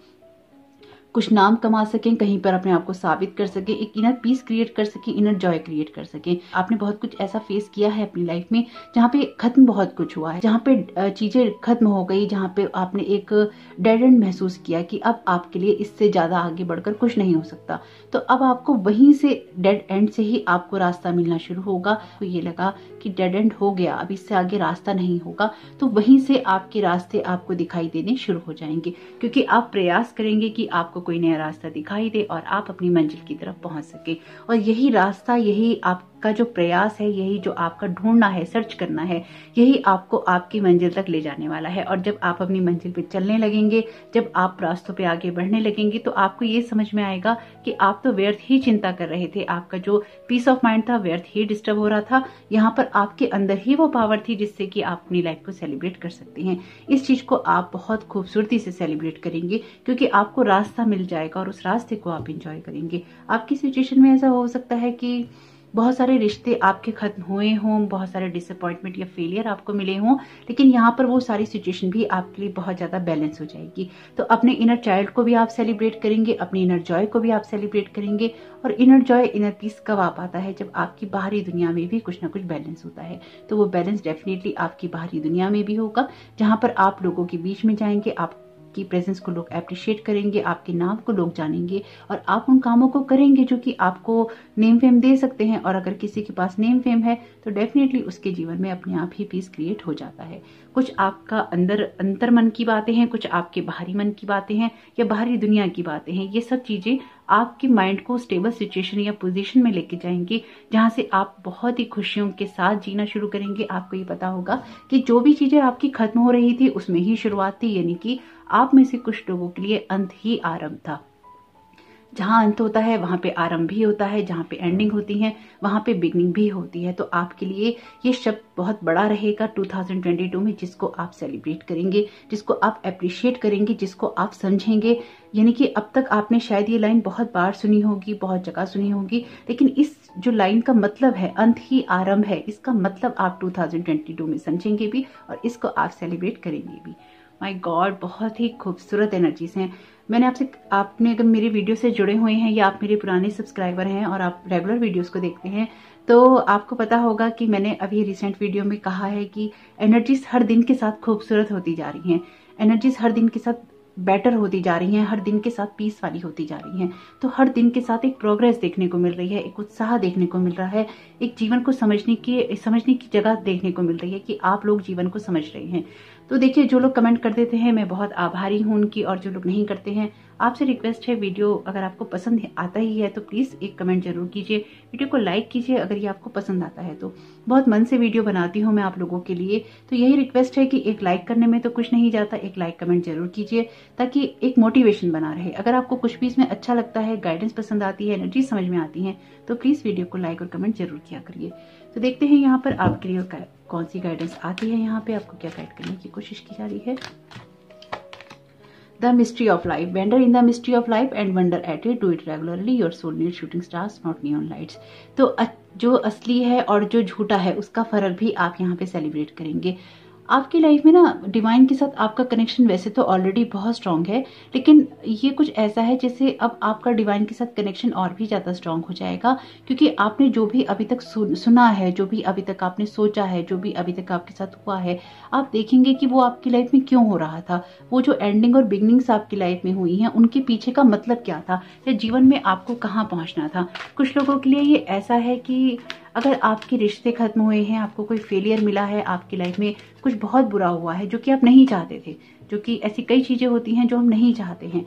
कुछ नाम कमा सकें, कहीं पर अपने आप को साबित कर सकें, एक इनर पीस क्रिएट कर सकें, इनर जॉय क्रिएट कर सकें। आपने बहुत कुछ ऐसा फेस किया है अपनी लाइफ में जहाँ पे खत्म बहुत कुछ हुआ है, जहाँ पे चीजें खत्म हो गई, जहाँ पे आपने एक डेड एंड महसूस किया कि अब आपके लिए इससे ज्यादा आगे बढ़कर कुछ नहीं हो सकता। तो अब आपको वहीं से डेड एंड से ही आपको रास्ता मिलना शुरू होगा। तो ये लगा कि डेड एंड हो गया, अब इससे आगे रास्ता नहीं होगा, तो वहीं से आपके रास्ते आपको दिखाई देने शुरू हो जाएंगे, क्योंकि आप प्रयास करेंगे कि आपको कोई नया रास्ता दिखाई दे और आप अपनी मंजिल की तरफ पहुंच सके। और यही रास्ता, यही आपका जो प्रयास है, यही जो आपका ढूंढना है, सर्च करना है, यही आपको आपकी मंजिल तक ले जाने वाला है। और जब आप अपनी मंजिल पे चलने लगेंगे, जब आप रास्तों पे आगे बढ़ने लगेंगे, तो आपको ये समझ में आएगा कि आप तो व्यर्थ ही चिंता कर रहे थे, आपका जो पीस ऑफ माइंड था व्यर्थ ही डिस्टर्ब हो रहा था। यहाँ पर आपके अंदर ही वो पावर थी जिससे कि आप अपनी लाइफ को सेलिब्रेट कर सकते हैं। इस चीज को आप बहुत खूबसूरती से सेलिब्रेट करेंगे, क्योंकि आपको रास्ता मिल जाएगा और उस रास्ते को आप इंजॉय करेंगे। आपकी सिचुएशन में ऐसा हो सकता है कि बहुत सारे रिश्ते आपके खत्म हुए हों, बहुत सारे डिसअपॉइंटमेंट या फेलियर आपको मिले हों, लेकिन यहाँ पर वो सारी सिचुएशन भी आपके लिए बहुत ज्यादा बैलेंस हो जाएगी। तो अपने इनर चाइल्ड को भी आप सेलिब्रेट करेंगे, अपनी इनर जॉय को भी आप सेलिब्रेट करेंगे। और इनर जॉय, इनर पीस कब आ पाता है? जब आपकी बाहरी दुनिया में भी कुछ ना कुछ बैलेंस होता है। तो वो बैलेंस डेफिनेटली आपकी बाहरी दुनिया में भी होगा, जहां पर आप लोगों के बीच में जाएंगे, आप की प्रेजेंस को लोग अप्रिशिएट करेंगे, आपके नाम को लोग जानेंगे, और आप उन कामों को करेंगे जो कि आपको नेम फेम दे सकते हैं। और अगर किसी के पास नेम फेम है तो डेफिनेटली उसके जीवन में अपने आप ही पीस क्रिएट हो जाता है। कुछ आपका अंतर मन की बातें हैं, कुछ आपके बाहरी मन की बातें हैं या बाहरी दुनिया की बातें हैं। ये सब चीजें आपके माइंड को स्टेबल सिचुएशन या पोजीशन में लेके जाएंगे, जहां से आप बहुत ही खुशियों के साथ जीना शुरू करेंगे। आपको ये पता होगा कि जो भी चीजें आपकी खत्म हो रही थी उसमें ही शुरुआत थी, यानी कि आप में से कुछ लोगों के लिए अंत ही आरंभ था। जहां अंत होता है वहां पे आरंभ भी होता है, जहां पे एंडिंग होती है वहां पे बिगनिंग भी होती है। तो आपके लिए ये शब्द बहुत बड़ा रहेगा 2022 में, जिसको आप सेलिब्रेट करेंगे, जिसको आप अप्रिशिएट करेंगे, जिसको आप समझेंगे। यानी कि अब तक आपने शायद ये लाइन बहुत बार सुनी होगी, बहुत जगह सुनी होगी, लेकिन इस जो लाइन का मतलब है अंत ही आरंभ है, इसका मतलब आप 2022 में समझेंगे भी और इसको आप सेलिब्रेट करेंगे भी। माय गॉड, बहुत ही खूबसूरत एनर्जीज हैं। आपने अगर मेरी वीडियो से जुड़े हुए हैं या आप मेरे पुराने सब्सक्राइबर हैं और आप रेगुलर वीडियोस को देखते हैं तो आपको पता होगा कि मैंने अभी रिसेंट वीडियो में कहा है कि एनर्जीज हर दिन के साथ खूबसूरत होती जा रही हैं, एनर्जीज हर दिन के साथ बेटर होती जा रही हैं, हर दिन के साथ पीस वाली होती जा रही हैं। तो हर दिन के साथ एक प्रोग्रेस देखने को मिल रही है, एक उत्साह देखने को मिल रहा है, एक जीवन को समझने की जगह देखने को मिल रही है कि आप लोग जीवन को समझ रहे हैं। तो देखिए, जो लोग कमेंट कर देते हैं मैं बहुत आभारी हूं उनकी, और जो लोग नहीं करते हैं आपसे रिक्वेस्ट है, वीडियो अगर आपको पसंद आता ही है तो प्लीज एक कमेंट जरूर कीजिए, वीडियो को लाइक कीजिए अगर ये आपको पसंद आता है तो। बहुत मन से वीडियो बनाती हूँ मैं आप लोगों के लिए, तो यही रिक्वेस्ट है कि एक लाइक करने में तो कुछ नहीं जाता, एक लाइक कमेंट जरूर कीजिए ताकि एक मोटिवेशन बना रहे। अगर आपको कुछ भी इसमें अच्छा लगता है, गाइडेंस पसंद आती है, एनर्जी समझ में आती है तो प्लीज वीडियो को लाइक और कमेंट जरूर किया करिए। तो देखते हैं यहाँ पर आपके लिए कौन सी गाइडेंस आती है, यहाँ पे आपको क्या गाइड करने की कोशिश की जा रही है। The mystery of life. Wander in the mystery of life and wonder at it. Do it regularly. Your soul needs shooting stars, not neon lights. तो जो असली है और जो झूठा है उसका फर्क भी आप यहाँ पे सेलिब्रेट करेंगे। आपकी लाइफ में ना डिवाइन के साथ आपका कनेक्शन वैसे तो ऑलरेडी बहुत स्ट्रांग है, लेकिन ये कुछ ऐसा है जैसे अब आपका डिवाइन के साथ कनेक्शन और भी ज्यादा स्ट्रांग हो जाएगा, क्योंकि आपने जो भी अभी तक सुना है, जो भी अभी तक आपने सोचा है, जो भी अभी तक आपके साथ हुआ है, आप देखेंगे कि वो आपकी लाइफ में क्यों हो रहा था, वो जो एंडिंग और बिगनिंग्स आपकी लाइफ में हुई हैं उनके पीछे का मतलब क्या था, या जीवन में आपको कहाँ पहुंचना था। कुछ लोगों के लिए ये ऐसा है कि अगर आपके रिश्ते खत्म हुए हैं, आपको कोई फेलियर मिला है, आपकी लाइफ में कुछ बहुत बुरा हुआ है जो कि आप नहीं चाहते थे, जो कि ऐसी कई चीजें होती हैं जो हम नहीं चाहते हैं,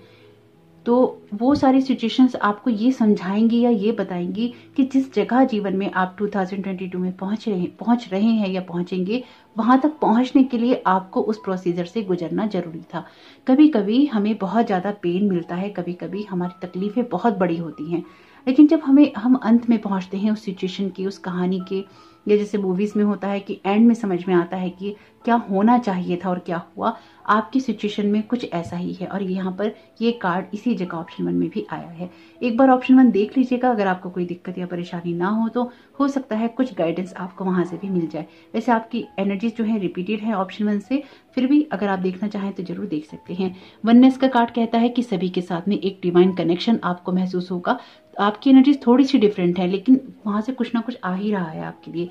तो वो सारी सिचुएशंस आपको ये समझाएंगी या ये बताएंगी कि जिस जगह जीवन में आप 2022 में पहुंच रहे हैं या पहुंचेंगे, वहां तक पहुंचने के लिए आपको उस प्रोसीजर से गुजरना जरूरी था। कभी कभी हमें बहुत ज्यादा पेन मिलता है, कभी कभी हमारी तकलीफें बहुत बड़ी होती हैं, लेकिन जब हम अंत में पहुंचते हैं उस सिचुएशन की, उस कहानी के, या जैसे मूवीज में होता है कि एंड में समझ में आता है कि क्या होना चाहिए था और क्या हुआ, आपकी सिचुएशन में कुछ ऐसा ही है। और यहाँ पर ये कार्ड इसी जगह ऑप्शन 1 में भी आया है। एक बार ऑप्शन 1 देख लीजिएगा, अगर आपको कोई दिक्कत या परेशानी ना हो सकता है कुछ गाइडेंस आपको वहां से भी मिल जाए। वैसे आपकी एनर्जीज जो है रिपीटेड है ऑप्शन 1 से, फिर भी अगर आप देखना चाहें तो जरूर देख सकते हैं। वननेस का कार्ड कहता है कि सभी के साथ में एक डिवाइन कनेक्शन आपको महसूस होगा। आपकी एनर्जीज थोड़ी सी डिफरेंट है, लेकिन वहां से कुछ ना कुछ आ ही रहा है आपके लिए।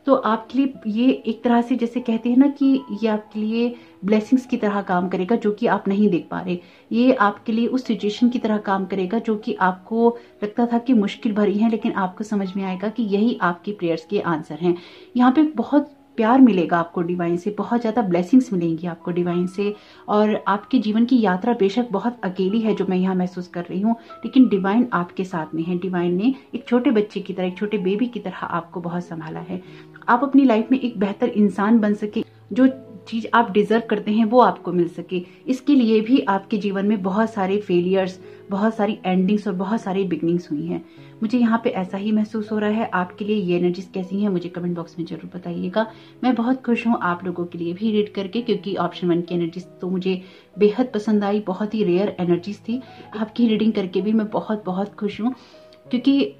तो आपके लिए ये एक तरह से जैसे कहते हैं ना कि ये आपके लिए ब्लेसिंग्स की तरह काम करेगा जो कि आप नहीं देख पा रहे। ये आपके लिए उस सिचुएशन की तरह काम करेगा जो कि आपको लगता था कि मुश्किल भरी है, लेकिन आपको समझ में आएगा कि यही आपकी प्रेयर्स के आंसर हैं। यहाँ पे बहुत प्यार मिलेगा आपको डिवाइन से, बहुत ज्यादा ब्लेसिंग्स मिलेंगी आपको डिवाइन से, और आपके जीवन की यात्रा बेशक बहुत अकेली है जो मैं यहाँ महसूस कर रही हूँ, लेकिन डिवाइन आपके साथ में है। डिवाइन ने एक छोटे बच्चे की तरह, एक छोटे बेबी की तरह आपको बहुत संभाला है। आप अपनी लाइफ में एक बेहतर इंसान बन सके, जो चीज आप डिजर्व करते हैं वो आपको मिल सके, इसके लिए भी आपके जीवन में बहुत सारे फेलियर्स, बहुत सारी एंडिंग्स और बहुत सारी बिगनिंग्स हुई हैं। मुझे यहाँ पे ऐसा ही महसूस हो रहा है। आपके लिए ये एनर्जीज कैसी हैं मुझे कमेंट बॉक्स में जरूर बताइएगा। मैं बहुत खुश हूँ आप लोगों के लिए भी रीड करके, क्योंकि ऑप्शन 1 की एनर्जीज तो मुझे बेहद पसंद आई, बहुत ही रेयर एनर्जीज थी। आपकी रीडिंग करके भी मैं बहुत बहुत खुश हूँ, क्योंकि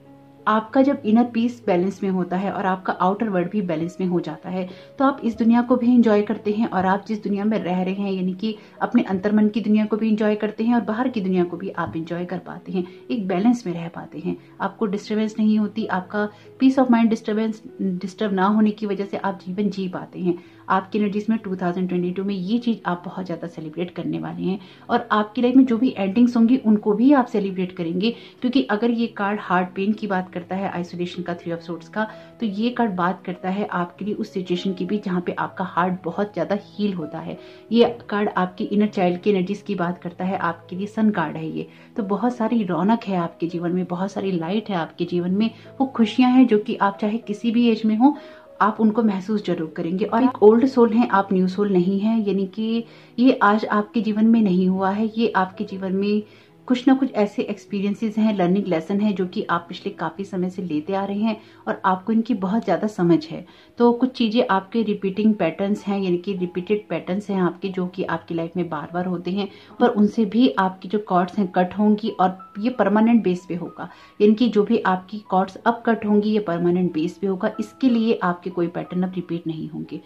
आपका जब इनर पीस बैलेंस में होता है और आपका आउटर वर्ल्ड भी बैलेंस में हो जाता है, तो आप इस दुनिया को भी एंजॉय करते हैं, और आप जिस दुनिया में रह रहे हैं यानी कि अपने अंतर्मन की दुनिया को भी एंजॉय करते हैं और बाहर की दुनिया को भी आप एंजॉय कर पाते हैं, एक बैलेंस में रह पाते हैं। आपको डिस्टर्बेंस नहीं होती, आपका पीस ऑफ माइंड डिस्टर्ब ना होने की वजह से आप जीवन जी पाते हैं। आपकी एनर्जीज में 2022 में ये चीज आप बहुत ज्यादा सेलिब्रेट करने वाले हैं, और आपकी लाइफ में जो भी एंडिंग्स होंगी उनको भी आप सेलिब्रेट करेंगे, क्योंकि अगर ये कार्ड हार्ट पेन की बात करता है, आइसोलेशन का, 3 ऑफ सोर्ड्स का, तो ये कार्ड बात करता है आपके लिए उस सिचुएशन की भी जहाँ पे आपका हार्ट बहुत ज्यादा हील होता है। ये कार्ड आपकी इनर चाइल्ड की एनर्जीज की बात करता है, आपके लिए सन कार्ड है ये। तो बहुत सारी रौनक है आपके जीवन में, बहुत सारी लाइट है आपके जीवन में, वो खुशियां हैं जो कि आप चाहे किसी भी एज में हो आप उनको महसूस जरूर करेंगे। और एक ओल्ड सोल है, आप न्यू सोल नहीं है, यानी कि ये आज आपके जीवन में नहीं हुआ है, ये आपके जीवन में कुछ ना कुछ ऐसे एक्सपीरियंसेस हैं, लर्निंग लेसन है जो कि आप पिछले काफी समय से लेते आ रहे हैं और आपको इनकी बहुत ज्यादा समझ है। तो कुछ चीजें आपके रिपीटिंग पैटर्न्स हैं, यानी कि रिपीटेड पैटर्न्स हैं आपके, जो कि आपकी लाइफ में बार बार होते हैं, पर उनसे भी आपकी जो कॉर्ड्स हैं कट होंगी, और ये परमानेंट बेस पे होगा। यानी कि जो भी आपकी कॉर्ड्स अब कट होंगी ये परमानेंट बेस पे होगा, इसके लिए आपके कोई पैटर्न अब रिपीट नहीं होंगे।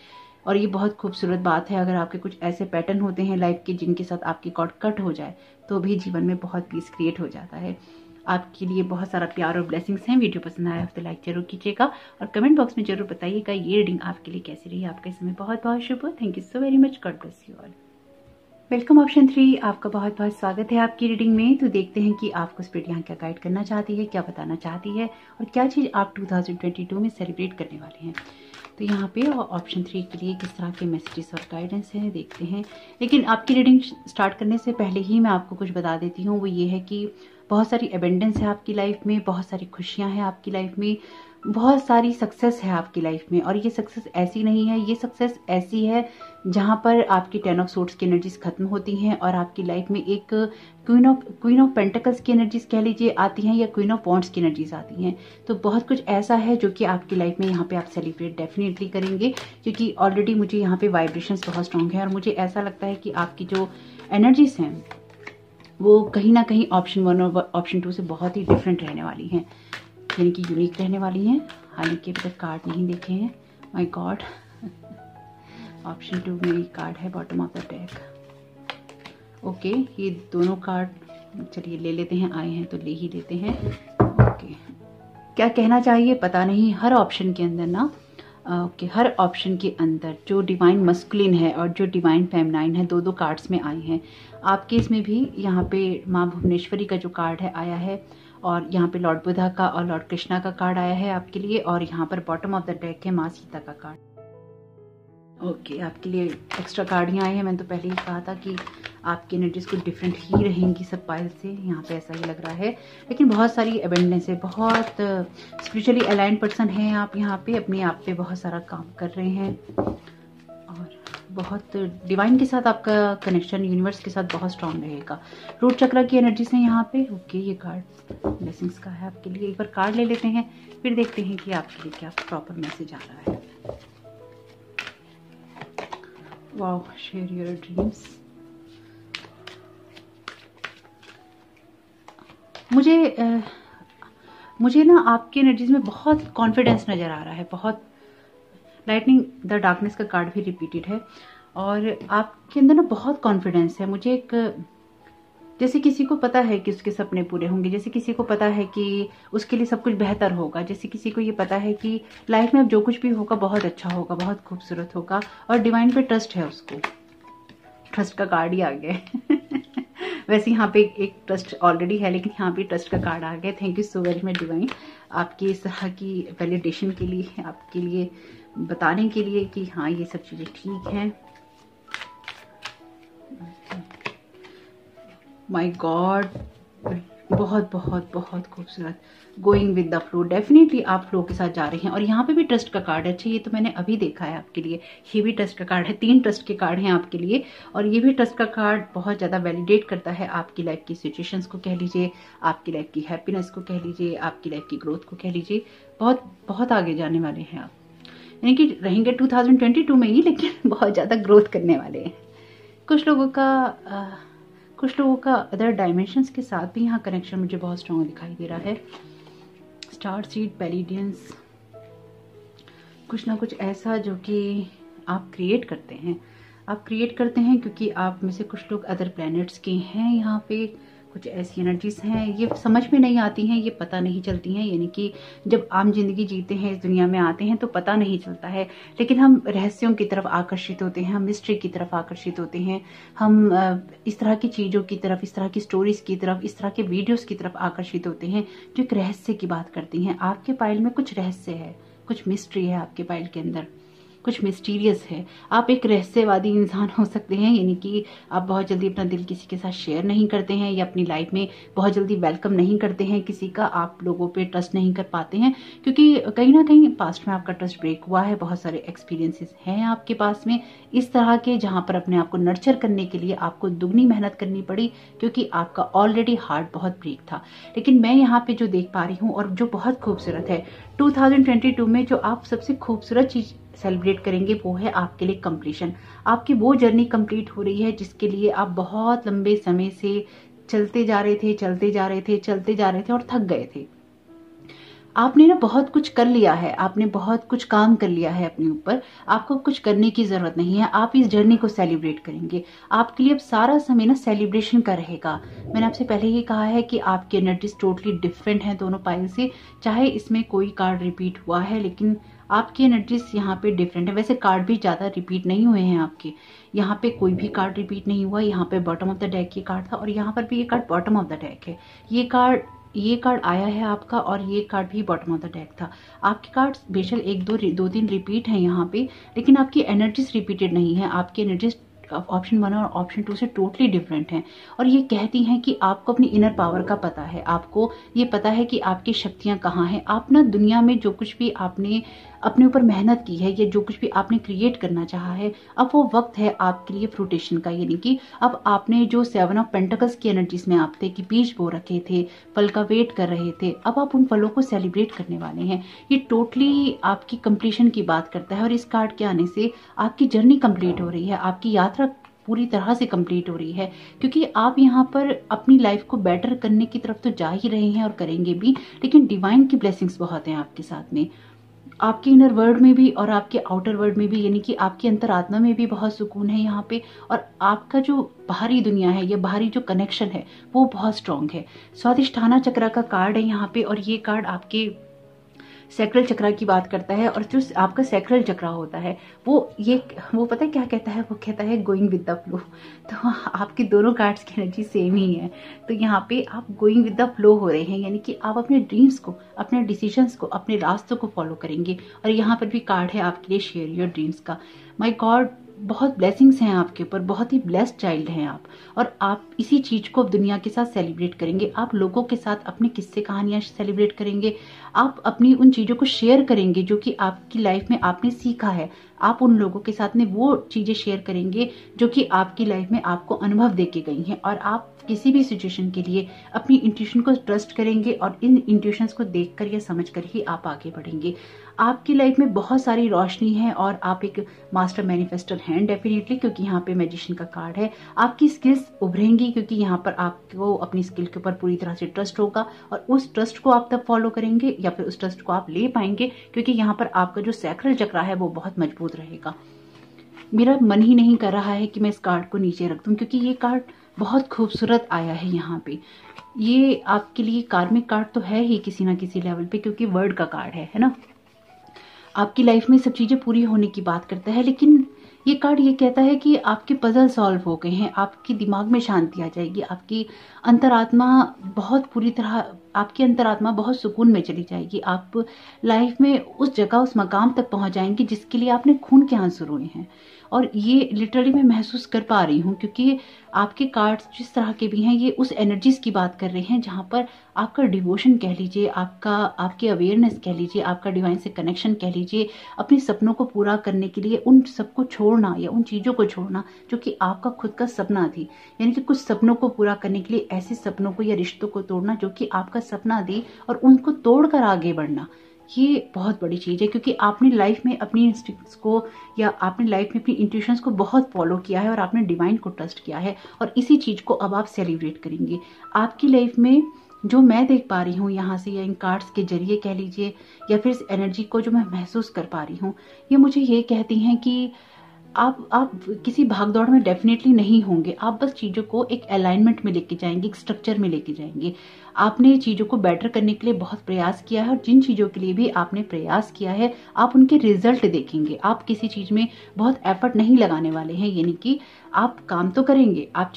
और ये बहुत खूबसूरत बात है। अगर आपके कुछ ऐसे पैटर्न होते हैं लाइफ के जिनके साथ आपकी कॉर्ड कट हो जाए तो भी जीवन में बहुत पीस क्रिएट हो जाता है। आपके लिए बहुत सारा प्यार और ब्लेसिंग्स हैं। वीडियो पसंद आया तो लाइक जरूर कीजिएगा और कमेंट बॉक्स में जरूर बताइएगा ये रीडिंग आपके लिए कैसी रही। आपका समय बहुत बहुत शुभ हो। Thank you so very much. God bless you all. Welcome option 3, आपका बहुत बहुत स्वागत है आपकी रीडिंग में। तो देखते हैं कि आपको स्पिरिट यहाँ क्या गाइड करना चाहती है, क्या बताना चाहती है और क्या चीज़ आप 2022 में सेलिब्रेट करने वाले हैं। तो यहाँ पे ऑप्शन 3 के लिए किस तरह के मैसेजेस और गाइडेंस हैं देखते हैं। लेकिन आपकी रीडिंग स्टार्ट करने से पहले ही मैं आपको कुछ बता देती हूँ। वो ये है कि बहुत सारी एबेंडेंस है आपकी लाइफ में, बहुत सारी खुशियाँ हैं आपकी लाइफ में, बहुत सारी सक्सेस है आपकी लाइफ में। और ये सक्सेस ऐसी नहीं है, ये सक्सेस ऐसी है जहाँ पर आपकी 10 ऑफ सोर्ड्स की एनर्जीज खत्म होती हैं और आपकी लाइफ में एक क्वीन ऑफ पेंटिकल्स की एनर्जीज कह लीजिए आती हैं या क्वीन ऑफ वॉन्ड्स की एनर्जीज आती हैं। तो बहुत कुछ ऐसा है जो कि आपकी लाइफ में यहाँ पे आप सेलिब्रेट डेफिनेटली करेंगे, क्योंकि ऑलरेडी मुझे यहाँ पे वाइब्रेशंस बहुत स्ट्रॉन्ग है और मुझे ऐसा लगता है कि आपकी जो एनर्जीज हैं वो कहीं ना कहीं ऑप्शन 1 और ऑप्शन 2 से बहुत ही डिफरेंट रहने वाली हैं, यानी कि यूनिक रहने वाली हैं। हालांकि अभी तक कार्ड नहीं देखे हैं। माय गॉड, ऑप्शन 2 में कार्ड है bottom of the deck. Okay, ये दोनों कार्ड चलिए ले लेते हैं, आए हैं तो ले ही लेते हैं। ओके, क्या कहना चाहिए पता नहीं। हर ऑप्शन के अंदर ना हर ऑप्शन के अंदर जो डिवाइन मस्कुलिन है और जो डिवाइन फेमिनाइन है, दो कार्ड्स में आए हैं। आपके इसमें भी यहाँ पे माँ भुवनेश्वरी का जो कार्ड है आया है और यहाँ पे लॉर्ड बुद्धा का और लॉर्ड कृष्णा का कार्ड आया है आपके लिए और यहाँ पर बॉटम ऑफ द डेक है माँ सीता का कार्ड। ओके, आपके लिए एक्स्ट्रा कार्ड ही आए हैं। मैंने तो पहले ही कहा था कि आपकी एनर्जीज कुछ डिफरेंट ही रहेंगी सब पाइल से, यहाँ पे ऐसा ही लग रहा है। लेकिन बहुत सारी एबेंडेंस है, बहुत स्पिरिचुअली अलाइंड पर्सन हैं आप यहाँ पे, अपने आप पे बहुत सारा काम कर रहे हैं और बहुत डिवाइन के साथ आपका कनेक्शन यूनिवर्स के साथ बहुत स्ट्रांग रहेगा। रूट चक्र की एनर्जीज हैं यहाँ पे। ओके, ये कार्ड ब्लेसिंग्स का है आपके लिए। एक बार कार्ड ले लेते हैं फिर देखते हैं कि आपके लिए क्या प्रॉपर मैसेज आ रहा है। Wow, share your dreams. मुझे ना आपकी एनर्जीज में बहुत कॉन्फिडेंस नज़र आ रहा है। बहुत लाइटनिंग द डार्कनेस का कार्ड भी रिपीटेड है और आपके अंदर ना बहुत कॉन्फिडेंस है। मुझे एक जैसे किसी को पता है कि उसके सपने पूरे होंगे, जैसे किसी को पता है कि उसके लिए सब कुछ बेहतर होगा, जैसे किसी को ये पता है कि लाइफ में अब जो कुछ भी होगा बहुत अच्छा होगा, बहुत खूबसूरत होगा और डिवाइन पे ट्रस्ट है उसको। ट्रस्ट का कार्ड ही आ गया वैसे यहाँ पे एक ट्रस्ट ऑलरेडी है लेकिन यहाँ पे ट्रस्ट का कार्ड आ गया। Thank you so very much divine, आपकी इस तरह की वैलिडेशन के लिए, आपके लिए बताने के लिए कि हाँ ये सब चीज़ें ठीक हैं। माय गॉड, बहुत बहुत बहुत खूबसूरत। Going with the flow, definitely आप फ्लो के साथ जा रहे हैं और यहाँ पे भी ट्रस्ट का कार्ड है। अच्छा, ये तो मैंने अभी देखा है आपके लिए। ये भी ट्रस्ट का कार्ड है, 3 ट्रस्ट के कार्ड हैं आपके लिए और ये भी ट्रस्ट का कार्ड बहुत ज़्यादा वैलिडेट करता है आपकी लाइफ की सिचुएशंस को कह लीजिए, आपकी लाइफ की हैप्पीनेस को कह लीजिए, आपकी लाइफ की ग्रोथ को कह लीजिए। बहुत बहुत आगे जाने वाले हैं आप, यानी कि रहेंगे 2022 में ही, लेकिन बहुत ज़्यादा ग्रोथ करने वाले हैं। कुछ लोगों का अदर डायमेंशंस के साथ भी यहाँ कनेक्शन मुझे बहुत स्ट्रॉन्ग दिखाई दे रहा है। स्टार सीड, पेरिडियंस, कुछ ना कुछ ऐसा जो कि आप क्रिएट करते हैं। आप क्रिएट करते हैं क्योंकि आप में से कुछ लोग अदर प्लैनेट्स के हैं। यहाँ पे कुछ ऐसी एनर्जीज हैं, ये समझ में नहीं आती हैं, ये पता नहीं चलती हैं। यानी कि जब आम जिंदगी जीते हैं, इस दुनिया में आते हैं तो पता नहीं चलता है, लेकिन हम रहस्यों की तरफ आकर्षित होते हैं, हम मिस्ट्री की तरफ आकर्षित होते हैं, हम इस तरह की चीज़ों की तरफ, इस तरह की स्टोरीज की तरफ, इस तरह के वीडियोस की तरफ आकर्षित होते हैं जो एक रहस्य की बात करती हैं। आपके पाइल में कुछ रहस्य है, कुछ मिस्ट्री है आपके पाइल के अंदर, कुछ मिस्टीरियस है। आप एक रहस्यवादी इंसान हो सकते हैं, यानी कि आप बहुत जल्दी अपना दिल किसी के साथ शेयर नहीं करते हैं या अपनी लाइफ में बहुत जल्दी वेलकम नहीं करते हैं किसी का, आप लोगों पे ट्रस्ट नहीं कर पाते हैं क्योंकि कहीं ना कहीं पास्ट में आपका ट्रस्ट ब्रेक हुआ है। बहुत सारे एक्सपीरियंसेस हैं आपके पास में इस तरह के, जहां पर अपने आप को नर्चर करने के लिए आपको दुगनी मेहनत करनी पड़ी क्योंकि आपका ऑलरेडी हार्ट बहुत ब्रेक था। लेकिन मैं यहाँ पे जो देख पा रही हूँ और जो बहुत खूबसूरत है, 2022 में जो आप सबसे खूबसूरत चीज सेलिब्रेट करेंगे वो है आपके लिए कंप्लीशन। आपकी वो जर्नी कंप्लीट हो रही है जिसके लिए आप बहुत लंबे समय से चलते जा रहे थे और थक गए थे। आपने ना बहुत कुछ कर लिया है, आपने बहुत कुछ काम कर लिया है अपने ऊपर, आपको कुछ करने की जरूरत नहीं है। आप इस जर्नी को सेलिब्रेट करेंगे। आपके लिए अब सारा समय ना सेलिब्रेशन का रहेगा। मैंने आपसे पहले ही कहा है कि आपकी एनर्जीज टोटली डिफरेंट है दोनों पाइल से। चाहे इसमें कोई कार्ड रिपीट हुआ है, लेकिन आपकी एनर्जीज यहाँ पे डिफरेंट है। वैसे कार्ड भी ज्यादा रिपीट नहीं हुए हैं आपके, यहाँ पे कोई भी कार्ड रिपीट नहीं हुआ। यहाँ पे बॉटम ऑफ द डेक ये कार्ड था और यहाँ पर भी ये card bottom of the deck है। ये कार्ड आया है आपका और ये कार्ड भी बॉटम ऑफ द डेक था। आपके कार्ड्स बेशक एक दो तीन रिपीट हैं यहाँ पे, लेकिन आपकी एनर्जीज रिपीटेड नहीं है। आपकी एनर्जीज ऑप्शन 1 और ऑप्शन 2 से टोटली डिफरेंट हैं। और ये कहती हैं कि आपको अपनी इनर पावर का पता है, आपको ये पता है कि आपकी शक्तियां कहाँ हैं। आप ना दुनिया में जो कुछ भी आपने अपने ऊपर मेहनत की है या जो कुछ भी आपने क्रिएट करना चाहा है, अब वो वक्त है आपके लिए फ्रूटेशन का। यानी कि अब आपने जो 7 ऑफ पेंटिकल्स की एनर्जीज में आप थे कि बीज बो रखे थे, फल का वेट कर रहे थे, अब आप उन फलों को सेलिब्रेट करने वाले हैं। ये टोटली आपकी कंप्लीशन की बात करता है और इस कार्ड के आने से आपकी जर्नी कंप्लीट हो रही है, आपकी यात्रा पूरी तरह से कंप्लीट हो रही है। क्योंकि आप यहाँ पर अपनी लाइफ को बेटर करने की तरफ तो जा ही रहे हैं और करेंगे भी, लेकिन डिवाइन की ब्लेसिंग्स बहुत हैं आपके साथ में। आपके इनर वर्ल्ड में भी और आपके आउटर वर्ल्ड में भी, यानी कि आपकी अंतरात्मा में भी बहुत सुकून है यहाँ पे। और आपका जो बाहरी दुनिया है या बाहरी जो कनेक्शन है वो बहुत स्ट्रांग है। स्वादिष्ठाना चक्र का कार्ड है यहाँ पे और ये कार्ड आपके सैक्रल चक्र की बात करता है। और जो आपका सैक्रल चक्र होता है वो पता है क्या कहता है, वो कहता है गोइंग विद द फ्लो। तो आपके दोनों कार्ड्स की एनर्जी सेम ही है। तो यहाँ पे आप गोइंग विद द फ्लो हो रहे हैं, यानी कि आप अपने ड्रीम्स को, अपने डिसीजंस को, अपने रास्तों को फॉलो करेंगे। और यहाँ पर भी कार्ड है आपके लिए शेयर योर ड्रीम्स का। माय गॉड, बहुत ब्लेसिंग्स हैं आपके ऊपर, बहुत ही ब्लेस्ड चाइल्ड हैं आप। और आप इसी चीज को दुनिया के साथ सेलिब्रेट करेंगे। आप लोगों के साथ अपने किस्से कहानियां सेलिब्रेट करेंगे। आप अपनी उन चीजों को शेयर करेंगे जो कि आपकी लाइफ में आपने सीखा है। आप उन लोगों के साथ में वो चीजें शेयर करेंगे जो कि आपकी लाइफ में आपको अनुभव देके गई हैं। और आप किसी भी सिचुएशन के लिए अपनी इंट्यूशन को ट्रस्ट करेंगे और इन इंट्यूशंस को देखकर या समझकर ही आप आगे बढ़ेंगे। आपकी लाइफ में बहुत सारी रोशनी है और आप एक मास्टर मैनिफेस्टर हैं डेफिनेटली, क्योंकि यहाँ पे मैजिशियन का कार्ड है। आपकी स्किल्स उभरेंगी क्योंकि यहाँ पर आपको अपनी स्किल के ऊपर पूरी तरह से ट्रस्ट होगा और उस ट्रस्ट को आप तब फॉलो करेंगे या फिर उस ट्रस्ट को आप ले पाएंगे क्योंकि यहाँ पर आपका जो सैक्रल चक्र है वो बहुत मजबूत रहेगा। मेरा मन ही नहीं कर रहा है कि मैं इस कार्ड को नीचे रख दूं क्योंकि ये कार्ड बहुत खूबसूरत आया है यहाँ पे। ये आपके लिए कार्मिक कार्ड तो है ही किसी ना किसी लेवल पे, क्योंकि वर्ड का कार्ड है ना। आपकी लाइफ में सब चीजें पूरी होने की बात करता है, लेकिन ये कार्ड ये कहता है कि आपके पजल सॉल्व हो गए हैं, आपके दिमाग में शांति आ जाएगी, आपकी अंतरात्मा बहुत पूरी तरह, आपकी अंतरात्मा बहुत सुकून में चली जाएगी। आप लाइफ में उस जगह, उस मकाम तक पहुंच जाएंगे जिसके लिए आपने खून के आंसू रोए हैं। और ये लिटरली मैं महसूस कर पा रही हूँ क्योंकि आपके कार्ड्स जिस तरह के भी हैं ये उस एनर्जीज की बात कर रहे हैं जहां पर आपका डिवोशन कह लीजिए, आपकी अवेयरनेस कह लीजिए, आपका डिवाइन से कनेक्शन कह लीजिए, अपने सपनों को पूरा करने के लिए उन सबको छोड़ना या उन चीजों को छोड़ना जो कि आपका खुद का सपना थी। यानी कि कुछ सपनों को पूरा करने के लिए ऐसे सपनों को या रिश्तों को तोड़ना जो कि आपका सपना थी और उनको तोड़कर आगे बढ़ना, ये बहुत बड़ी चीज है। क्योंकि आपने लाइफ में अपनी इंस्टिंक्ट्स को या आपने लाइफ में अपनी इंट्यूशंस को बहुत फॉलो किया है और आपने डिवाइन को ट्रस्ट किया है और इसी चीज को अब आप सेलिब्रेट करेंगे। आपकी लाइफ में जो मैं देख पा रही हूँ यहाँ से या इन कार्ड्स के जरिए कह लीजिए या फिर इस एनर्जी को जो मैं महसूस कर पा रही हूँ, ये मुझे ये कहती हैं कि आप किसी भागदौड़ में डेफिनेटली नहीं होंगे। आप बस चीजों को एक अलाइनमेंट में लेके जाएंगे, एक स्ट्रक्चर में लेके जाएंगे। आपने चीजों को बेटर करने के लिए बहुत प्रयास किया है और जिन चीजों के लिए भी आपने प्रयास किया है आप उनके रिजल्ट देखेंगे। आप किसी चीज में बहुत एफर्ट नहीं लगाने वाले हैं, यानी कि आप काम तो करेंगे, आप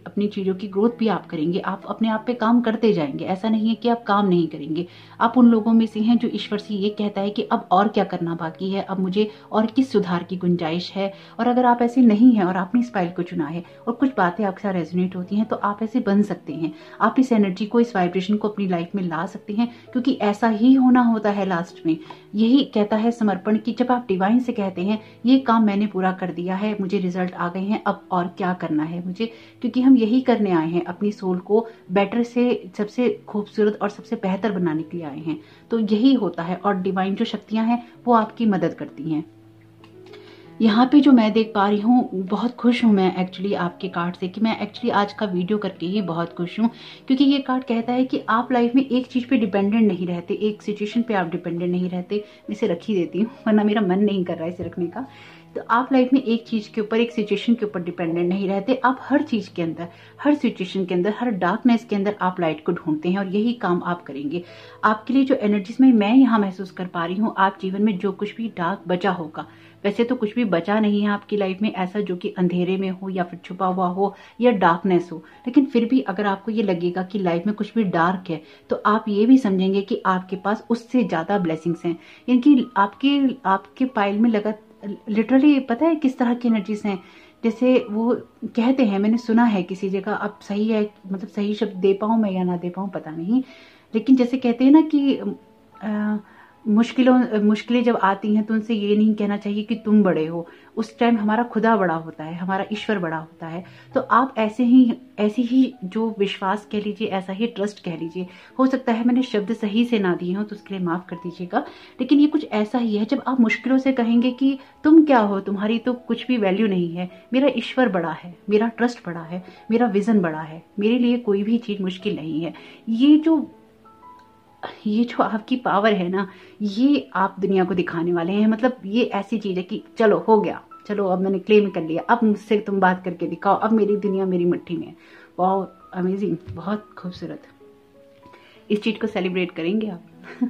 अपनी चीजों की ग्रोथ भी आप करेंगे, आप अपने आप पे काम करते जाएंगे। ऐसा नहीं है कि आप काम नहीं करेंगे। आप उन लोगों में से हैं जो ईश्वर से ये कहता है कि अब और क्या करना बाकी है, अब मुझे और किस सुधार की गुंजाइश है। और अगर आप ऐसे नहीं हैं और आपने इस फाइल को चुना है और कुछ बातें आपके साथ रेजोनेट होती हैं तो आप ऐसे बन सकते हैं। आप इस एनर्जी को, इस वाइब्रेशन को अपनी लाइफ में ला सकते हैं क्योंकि ऐसा ही होना होता है। लास्ट में यही कहता है समर्पण की, जब आप डिवाइन से कहते हैं ये काम मैंने पूरा कर दिया है, मुझे रिजल्ट आ गए हैं, अब और क्या करना है मुझे, क्योंकि हम यही करने आए हैं, अपनी सोल को बेटर से सबसे खूबसूरत और सबसे बेहतर बनाने के लिए आए हैं। तो यही होता है और डिवाइन जो शक्तियां हैं वो आपकी मदद करती हैं। यहाँ पे जो मैं देख पा रही हूँ, बहुत खुश हूँ मैं एक्चुअली आपके कार्ड से, कि मैं एक्चुअली आज का वीडियो करके ही बहुत खुश हूँ, क्योंकि ये कार्ड कहता है कि आप लाइफ में एक चीज़ पे डिपेंडेंट नहीं रहते, एक सिचुएशन पे आप डिपेंडेंट नहीं रहते। मैं इसे रख ही देती हूँ वरना मेरा मन नहीं कर रहा है इसे रखने का। तो आप लाइफ में एक चीज़ के ऊपर, एक सिचुएशन के ऊपर डिपेंडेंट नहीं रहते। आप हर चीज़ के अंदर, हर सिचुएशन के अंदर, हर डार्कनेस के अंदर आप लाइट को ढूंढते हैं और यही काम आप करेंगे। आपके लिए जो एनर्जीज में मैं यहाँ महसूस कर पा रही हूँ, आप जीवन में जो कुछ भी डार्क बचा होगा, वैसे तो कुछ भी बचा नहीं है आपकी लाइफ में ऐसा जो कि अंधेरे में हो या फिर छुपा हुआ हो या डार्कनेस हो, लेकिन फिर भी अगर आपको ये लगेगा कि लाइफ में कुछ भी डार्क है, तो आप ये भी समझेंगे कि आपके पास उससे ज्यादा ब्लेसिंग्स हैं। यानी कि आपके पाइल में लगा, लिटरली पता है किस तरह की एनर्जीज हैं। जैसे वो कहते हैं, मैंने सुना है किसी जगह, अब सही है मतलब सही शब्द दे पाऊं मैं या ना दे पाऊं पता नहीं, लेकिन जैसे कहते हैं ना कि मुश्किलें जब आती हैं तो उनसे ये नहीं कहना चाहिए कि तुम बड़े हो, उस टाइम हमारा खुदा बड़ा होता है, हमारा ईश्वर बड़ा होता है। तो आप ऐसे ही जो विश्वास कह लीजिए, ऐसा ही ट्रस्ट कह लीजिए। हो सकता है मैंने शब्द सही से ना दिए हो तो उसके लिए माफ कर दीजिएगा, लेकिन ये कुछ ऐसा ही है। जब आप मुश्किलों से कहेंगे कि तुम क्या हो, तुम्हारी तो कुछ भी वैल्यू नहीं है, मेरा ईश्वर बड़ा है, मेरा ट्रस्ट बड़ा है, मेरा विजन बड़ा है, मेरे लिए कोई भी चीज मुश्किल नहीं है। ये जो आपकी पावर है ना, ये आप दुनिया को दिखाने वाले हैं। मतलब ये ऐसी चीज है कि चलो हो गया, चलो अब मैंने क्लेम कर लिया, अब मुझसे तुम बात करके दिखाओ, अब मेरी दुनिया मेरी मुट्ठी में है। बहुत अमेजिंग, बहुत खूबसूरत। इस चीज को सेलिब्रेट करेंगे आप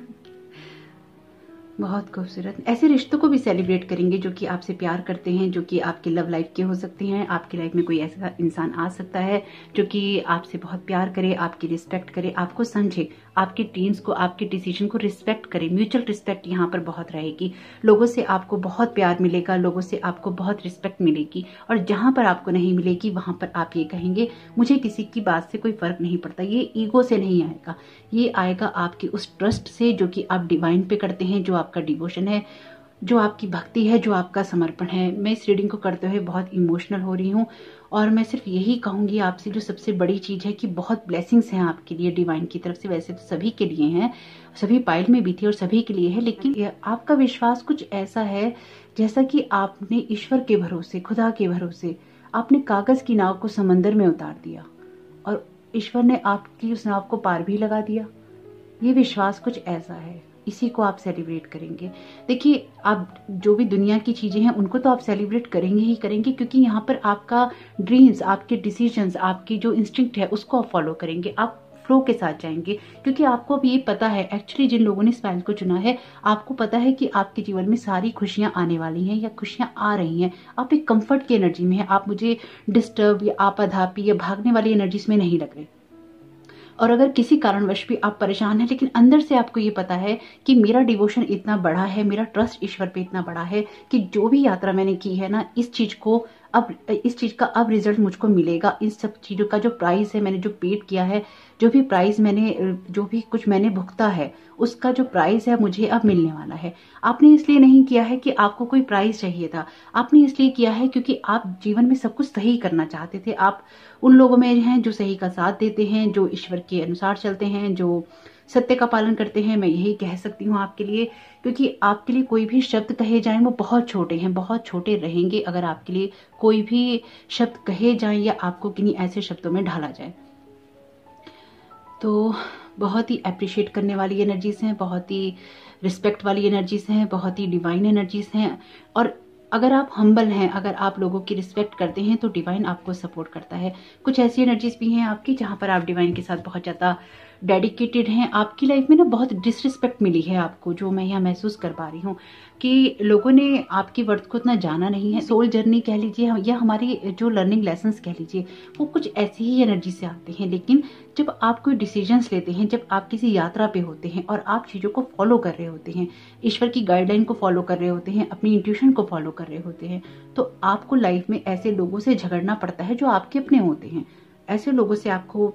बहुत खूबसूरत। ऐसे रिश्तों को भी सेलिब्रेट करेंगे जो कि आपसे प्यार करते हैं, जो कि आपकी लव लाइफ के हो सकते हैं। आपकी लाइफ में कोई ऐसा इंसान आ सकता है जो कि आपसे बहुत प्यार करे, आपकी रिस्पेक्ट करे, आपको समझे, आपके ड्रीम्स को, आपके डिसीजन को रिस्पेक्ट करे। म्यूचुअल रिस्पेक्ट यहाँ पर बहुत रहेगी। लोगों से आपको बहुत प्यार मिलेगा, लोगों से आपको बहुत रिस्पेक्ट मिलेगी, और जहां पर आपको नहीं मिलेगी वहां पर आप ये कहेंगे मुझे किसी की बात से कोई फर्क नहीं पड़ता। ये ईगो से नहीं आएगा, ये आएगा आपके उस ट्रस्ट से जो कि आप डिवाइन पे करते हैं, जो आपका डिवोशन है, जो आपकी भक्ति है, जो आपका समर्पण है। मैं इस रीडिंग को करते हुए बहुत इमोशनल हो रही हूँ, और मैं सिर्फ यही कहूंगी आपसे, जो सबसे बड़ी चीज है कि बहुत ब्लेसिंग्स हैं आपके लिए डिवाइन की तरफ से। वैसे तो सभी के लिए हैं, सभी पाइल में भी थी और सभी के लिए है, लेकिन आपका विश्वास कुछ ऐसा है जैसा कि आपने ईश्वर के भरोसे, खुदा के भरोसे, आपने कागज की नाव को समंदर में उतार दिया और ईश्वर ने आपकी उस नाव को पार भी लगा दिया। ये विश्वास कुछ ऐसा है, इसी को आप सेलिब्रेट करेंगे। देखिए, आप जो भी दुनिया की चीजें हैं उनको तो आप सेलिब्रेट करेंगे ही करेंगे, क्योंकि यहाँ पर आपका ड्रीम्स, आपके डिसीजंस, आपकी जो इंस्टिंक्ट है उसको आप फॉलो करेंगे, आप फ्लो के साथ जाएंगे, क्योंकि आपको अब ये पता है, एक्चुअली जिन लोगों ने स्माइल को चुना है, आपको पता है कि आपके जीवन में सारी खुशियां आने वाली हैं या खुशियां आ रही हैं। आप एक कंफर्ट की एनर्जी में हैं, आप मुझे डिस्टर्ब या आपाधापी या भागने वाली एनर्जीज में नहीं लग रहे। और अगर किसी कारणवश भी आप परेशान हैं, लेकिन अंदर से आपको ये पता है कि मेरा डिवोशन इतना बड़ा है, मेरा ट्रस्ट ईश्वर पे इतना बड़ा है कि जो भी यात्रा मैंने की है ना, इस चीज का अब रिजल्ट मुझको मिलेगा। इन सब चीजों का जो प्राइस है, मैंने जो पेड किया है, जो भी प्राइस मैंने, जो भी कुछ मैंने भुगता है, उसका जो प्राइस है मुझे अब मिलने वाला है। आपने इसलिए नहीं किया है कि आपको कोई प्राइस चाहिए था, आपने इसलिए किया है क्योंकि आप जीवन में सब कुछ सही करना चाहते थे। आप उन लोगों में हैं जो सही का साथ देते हैं, जो ईश्वर के अनुसार चलते हैं, जो सत्य का पालन करते हैं। मैं यही कह सकती हूँ आपके लिए, क्योंकि आपके लिए कोई भी शब्द कहे जाएं वो बहुत छोटे हैं, बहुत छोटे रहेंगे अगर आपके लिए कोई भी शब्द कहे जाएं या आपको किन्हीं ऐसे शब्दों में ढाला जाए। तो बहुत ही अप्रिशिएट करने वाली एनर्जीज हैं, बहुत ही रिस्पेक्ट वाली एनर्जीज हैं, बहुत ही डिवाइन एनर्जीज हैं। और अगर आप हम्बल हैं, अगर आप लोगों की रिस्पेक्ट करते हैं, तो डिवाइन आपको सपोर्ट करता है। कुछ ऐसी एनर्जीज भी हैं आपकी जहां पर आप डिवाइन के साथ बहुत ज्यादा डेडिकेटेड हैं। आपकी लाइफ में ना बहुत डिसरिस्पेक्ट मिली है आपको, जो मैं यहाँ महसूस कर पा रही हूँ कि लोगों ने आपकी वर्थ को इतना जाना नहीं है। सोल जर्नी कह लीजिए या हमारी जो लर्निंग लेसन्स कह लीजिए, वो कुछ ऐसी ही एनर्जी से आते हैं। लेकिन जब आप कोई डिसीजंस लेते हैं, जब आप किसी यात्रा पे होते हैं और आप चीजों को फॉलो कर रहे होते हैं, ईश्वर की गाइडलाइन को फॉलो कर रहे होते हैं, अपनी इंट्यूशन को फॉलो कर रहे होते हैं, तो आपको लाइफ में ऐसे लोगों से झगड़ना पड़ता है जो आपके अपने होते हैं। ऐसे लोगों से आपको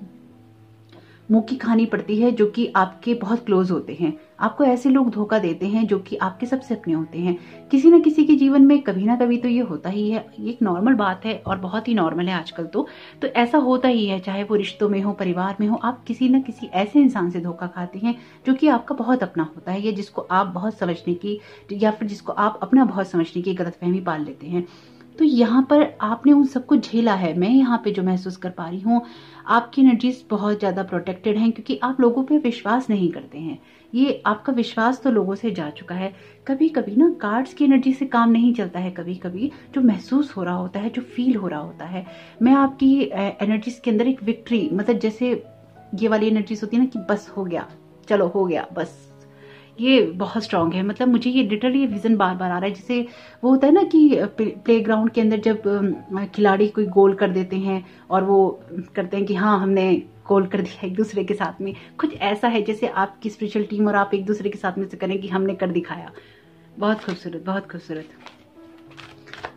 मुंह की खानी पड़ती है जो कि आपके बहुत क्लोज होते हैं। आपको ऐसे लोग धोखा देते हैं जो कि आपके सबसे अपने होते हैं। किसी न किसी के जीवन में कभी ना कभी तो ये होता ही है, ये एक नॉर्मल बात है और बहुत ही नॉर्मल है आजकल तो ऐसा होता ही है, चाहे वो रिश्तों में हो, परिवार में हो, आप किसी न किसी ऐसे इंसान से धोखा खाते हैं जो कि आपका बहुत अपना होता है, या जिसको आप बहुत समझने की या फिर जिसको आप अपना बहुत समझने की गलतफहमी पाल लेते हैं। तो यहाँ पर आपने उन सबको झेला है। मैं यहाँ पे जो महसूस कर पा रही हूँ, आपकी एनर्जीज बहुत ज्यादा प्रोटेक्टेड हैं क्योंकि आप लोगों पे विश्वास नहीं करते हैं। ये आपका विश्वास तो लोगों से जा चुका है। कभी कभी ना कार्ड्स की एनर्जी से काम नहीं चलता है, कभी कभी जो महसूस हो रहा होता है, जो फील हो रहा होता है। मैं आपकी एनर्जीज के अंदर एक विक्ट्री, मतलब जैसे ये वाली एनर्जीज होती है ना कि बस हो गया, चलो हो गया बस, ये बहुत स्ट्रांग है। मतलब मुझे ये लिटरली ये विजन बार बार आ रहा है, जैसे वो होता है ना कि प्लेग्राउंड के अंदर जब खिलाड़ी कोई गोल कर देते हैं और वो करते हैं कि हाँ हमने गोल कर दिया एक दूसरे के साथ में, कुछ ऐसा है जैसे आपकी स्पिरिचुअल टीम और आप एक दूसरे के साथ में से करें कि हमने कर दिखाया। बहुत खूबसूरत, बहुत खूबसूरत,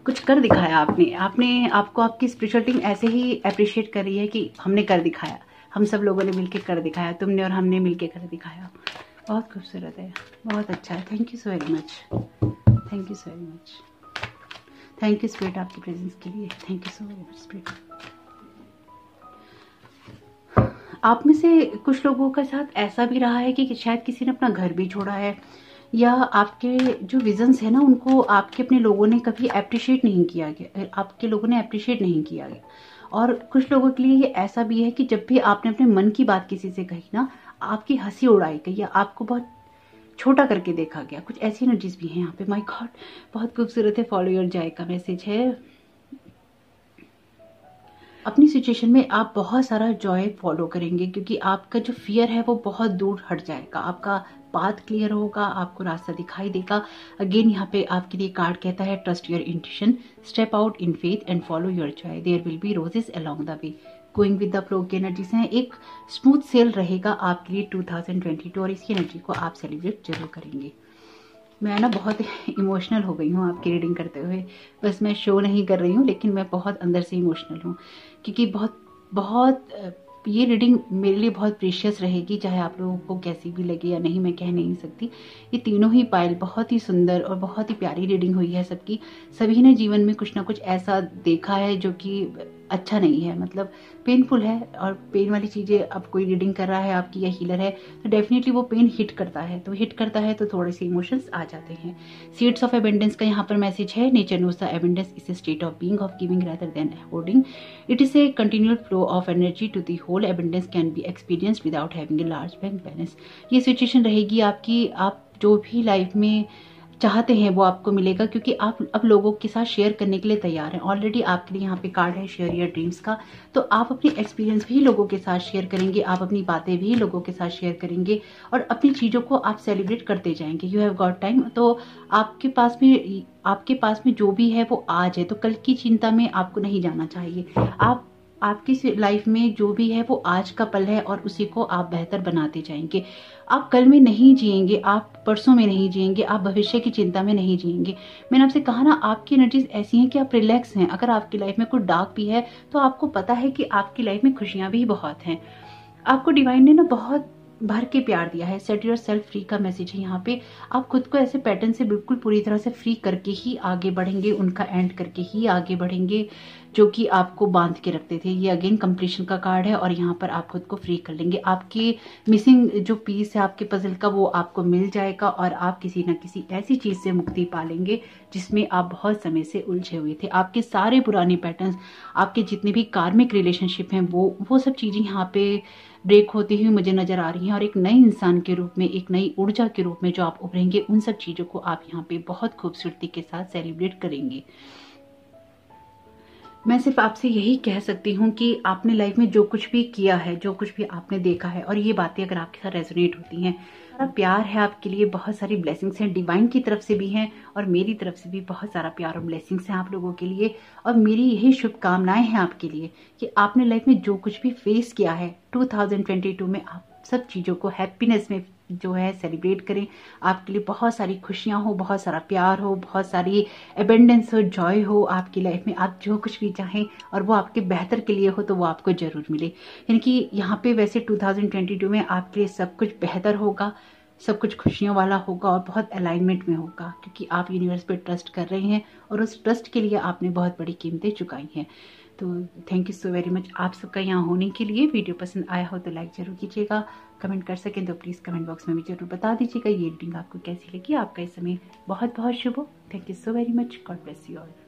कुछ कर दिखाया आपने आपको आपकी स्पिरिचुअल टीम ऐसे ही अप्रिशिएट कर रही है कि हमने कर दिखाया, हम सब लोगों ने मिलकर कर दिखाया, तुमने और हमने मिलकर कर दिखाया। बहुत खूबसूरत है, बहुत अच्छा है। Thank you so very much, thank you so very much, thank you spirit आपकी प्रेजेंस के लिए, thank you so very much spirit. आप में से कुछ लोगों के साथ ऐसा भी रहा है कि शायद किसी ने अपना घर भी छोड़ा है, या आपके जो विजन्स है ना उनको आपके अपने लोगों ने कभी अप्रिशिएट नहीं किया गया, आपके लोगों ने अप्रिशिएट नहीं किया गया। और कुछ लोगों के लिए ये ऐसा भी है कि जब भी आपने अपने मन की बात किसी से कही ना, आपकी हंसी उड़ाई गई या आपको बहुत छोटा करके देखा गया। कुछ ऐसी एनर्जीज भी हैं यहाँ पे। माय गॉड, बहुत खूबसूरत है। फॉलो योर जॉय का मैसेज है। अपनी सिचुएशन में आप बहुत सारा जॉय फॉलो करेंगे क्योंकि आपका जो फियर है वो बहुत दूर हट जाएगा, आपका पाथ क्लियर होगा, आपको रास्ता दिखाई देगा। अगेन यहाँ पे आपके लिए कार्ड कहता है trust your intuition, step out in faith and follow your joy, there will be roses along the way. Going with the flow की एनर्जीज हैं। एक स्मूथ सेल रहेगा आपके लिए 2022 और इसकी एनर्जी को आप सेलिब्रेट जरूर करेंगे। मैं ना बहुत इमोशनल हो गई हूँ आपकी रीडिंग करते हुए, बस मैं शो नहीं कर रही हूँ लेकिन मैं बहुत अंदर से इमोशनल हूँ क्योंकि बहुत ये रीडिंग मेरे लिए बहुत प्रीशियस रहेगी, चाहे आप लोगों को कैसी भी लगे या नहीं मैं कह नहीं सकती। ये तीनों ही पाइल बहुत ही सुंदर और बहुत ही प्यारी रीडिंग हुई है सबकी। सभी ने जीवन में कुछ ना कुछ ऐसा देखा है जो कि अच्छा नहीं है, मतलब पेनफुल है, और पेन वाली चीजें अब कोई रीडिंग कर रहा है आपकी या हीलर है तो डेफिनेटली वो पेन हिट करता है, तो थोड़े से इमोशंस आ जाते हैं। सीड्स ऑफ एबंडेंस का यहाँ पर मैसेज है। Nature knows the abundance is a state of being, of giving rather than hoarding. It is a continual flow of energy to the whole. Abundance can be experienced without having a large bank balance. ये situation रहेगी आपकी, आप जो भी life में चाहते हैं वो आपको मिलेगा क्योंकि आप अब लोगों के साथ शेयर करने के लिए तैयार हैं। ऑलरेडी आपके लिए यहाँ पे कार्ड है शेयर योर ड्रीम्स का, तो आप अपनी एक्सपीरियंस भी लोगों के साथ शेयर करेंगे, आप अपनी बातें भी लोगों के साथ शेयर करेंगे और अपनी चीज़ों को आप सेलिब्रेट करते जाएंगे। You have got time. तो आपके पास में जो भी है वो आज है, तो कल की चिंता में आपको नहीं जाना चाहिए। आपकी लाइफ में जो भी है वो आज का पल है और उसी को आप बेहतर बनाते जाएंगे। आप कल में नहीं जिएंगे, आप परसों में नहीं जिएंगे, आप भविष्य की चिंता में नहीं जिएंगे। मैंने आपसे कहा ना, आपकी एनर्जीज ऐसी हैं कि आप रिलैक्स हैं। अगर आपकी लाइफ में कुछ डार्क भी है तो आपको पता है कि आपकी लाइफ में खुशियां भी बहुत हैं। आपको डिवाइन ने ना बहुत भर के प्यार दिया है। सेट योर सेल्फ फ्री का मैसेज है यहाँ पे। आप खुद को ऐसे पैटर्न से बिल्कुल पूरी तरह से फ्री करके ही आगे बढ़ेंगे, उनका एंड करके ही आगे बढ़ेंगे जो कि आपको बांध के रखते थे। ये अगेन कंप्लीशन का कार्ड है और यहाँ पर आप खुद को फ्री कर लेंगे। आपके मिसिंग जो पीस है आपके पजल का वो आपको मिल जाएगा और आप किसी न किसी ऐसी चीज से मुक्ति पालेंगे जिसमें आप बहुत समय से उलझे हुए थे। आपके सारे पुराने पैटर्न्स, आपके जितने भी कार्मिक रिलेशनशिप हैं वो सब चीजें यहाँ पे ब्रेक होती हुई मुझे नजर आ रही हैं और एक नए इंसान के रूप में, एक नई ऊर्जा के रूप में जो आप उभरेंगे, उन सब चीजों को आप यहाँ पे बहुत खूबसूरती के साथ सेलिब्रेट करेंगे। मैं सिर्फ आपसे यही कह सकती हूँ कि आपने लाइफ में जो कुछ भी किया है, जो कुछ भी आपने देखा है और ये बातें अगर आपके साथ रेजोनेट होती हैं, सारा प्यार है आपके लिए, बहुत सारी ब्लेसिंग्स हैं, डिवाइन की तरफ से भी हैं और मेरी तरफ से भी बहुत सारा प्यार और ब्लेसिंग्स हैं आप लोगों के लिए। और मेरी यही शुभकामनाएं हैं आपके लिए कि आपने लाइफ में जो कुछ भी फेस किया है 2022 में आप सब चीज़ों को हैप्पीनेस में जो है सेलिब्रेट करें। आपके लिए बहुत सारी खुशियाँ हो, बहुत सारा प्यार हो, बहुत सारी एबेंडेंस हो, जॉय हो आपकी लाइफ में। आप जो कुछ भी चाहें और वो आपके बेहतर के लिए हो तो वो आपको ज़रूर मिले। यानी कि यहाँ पे वैसे 2022 में आपके लिए सब कुछ बेहतर होगा, सब कुछ खुशियों वाला होगा और बहुत अलाइनमेंट में होगा, क्योंकि आप यूनिवर्स पे ट्रस्ट कर रहे हैं और उस ट्रस्ट के लिए आपने बहुत बड़ी कीमतें चुकाई हैं। तो thank you so very much आप सबका यहाँ होने के लिए। वीडियो पसंद आया हो तो लाइक ज़रूर कीजिएगा, कमेंट कर सकें तो प्लीज़ कमेंट बॉक्स में भी ज़रूर बता दीजिएगा ये रीडिंग आपको कैसी लगी। आपका इस समय बहुत बहुत शुभ हो। Thank you so very much. God bless you all.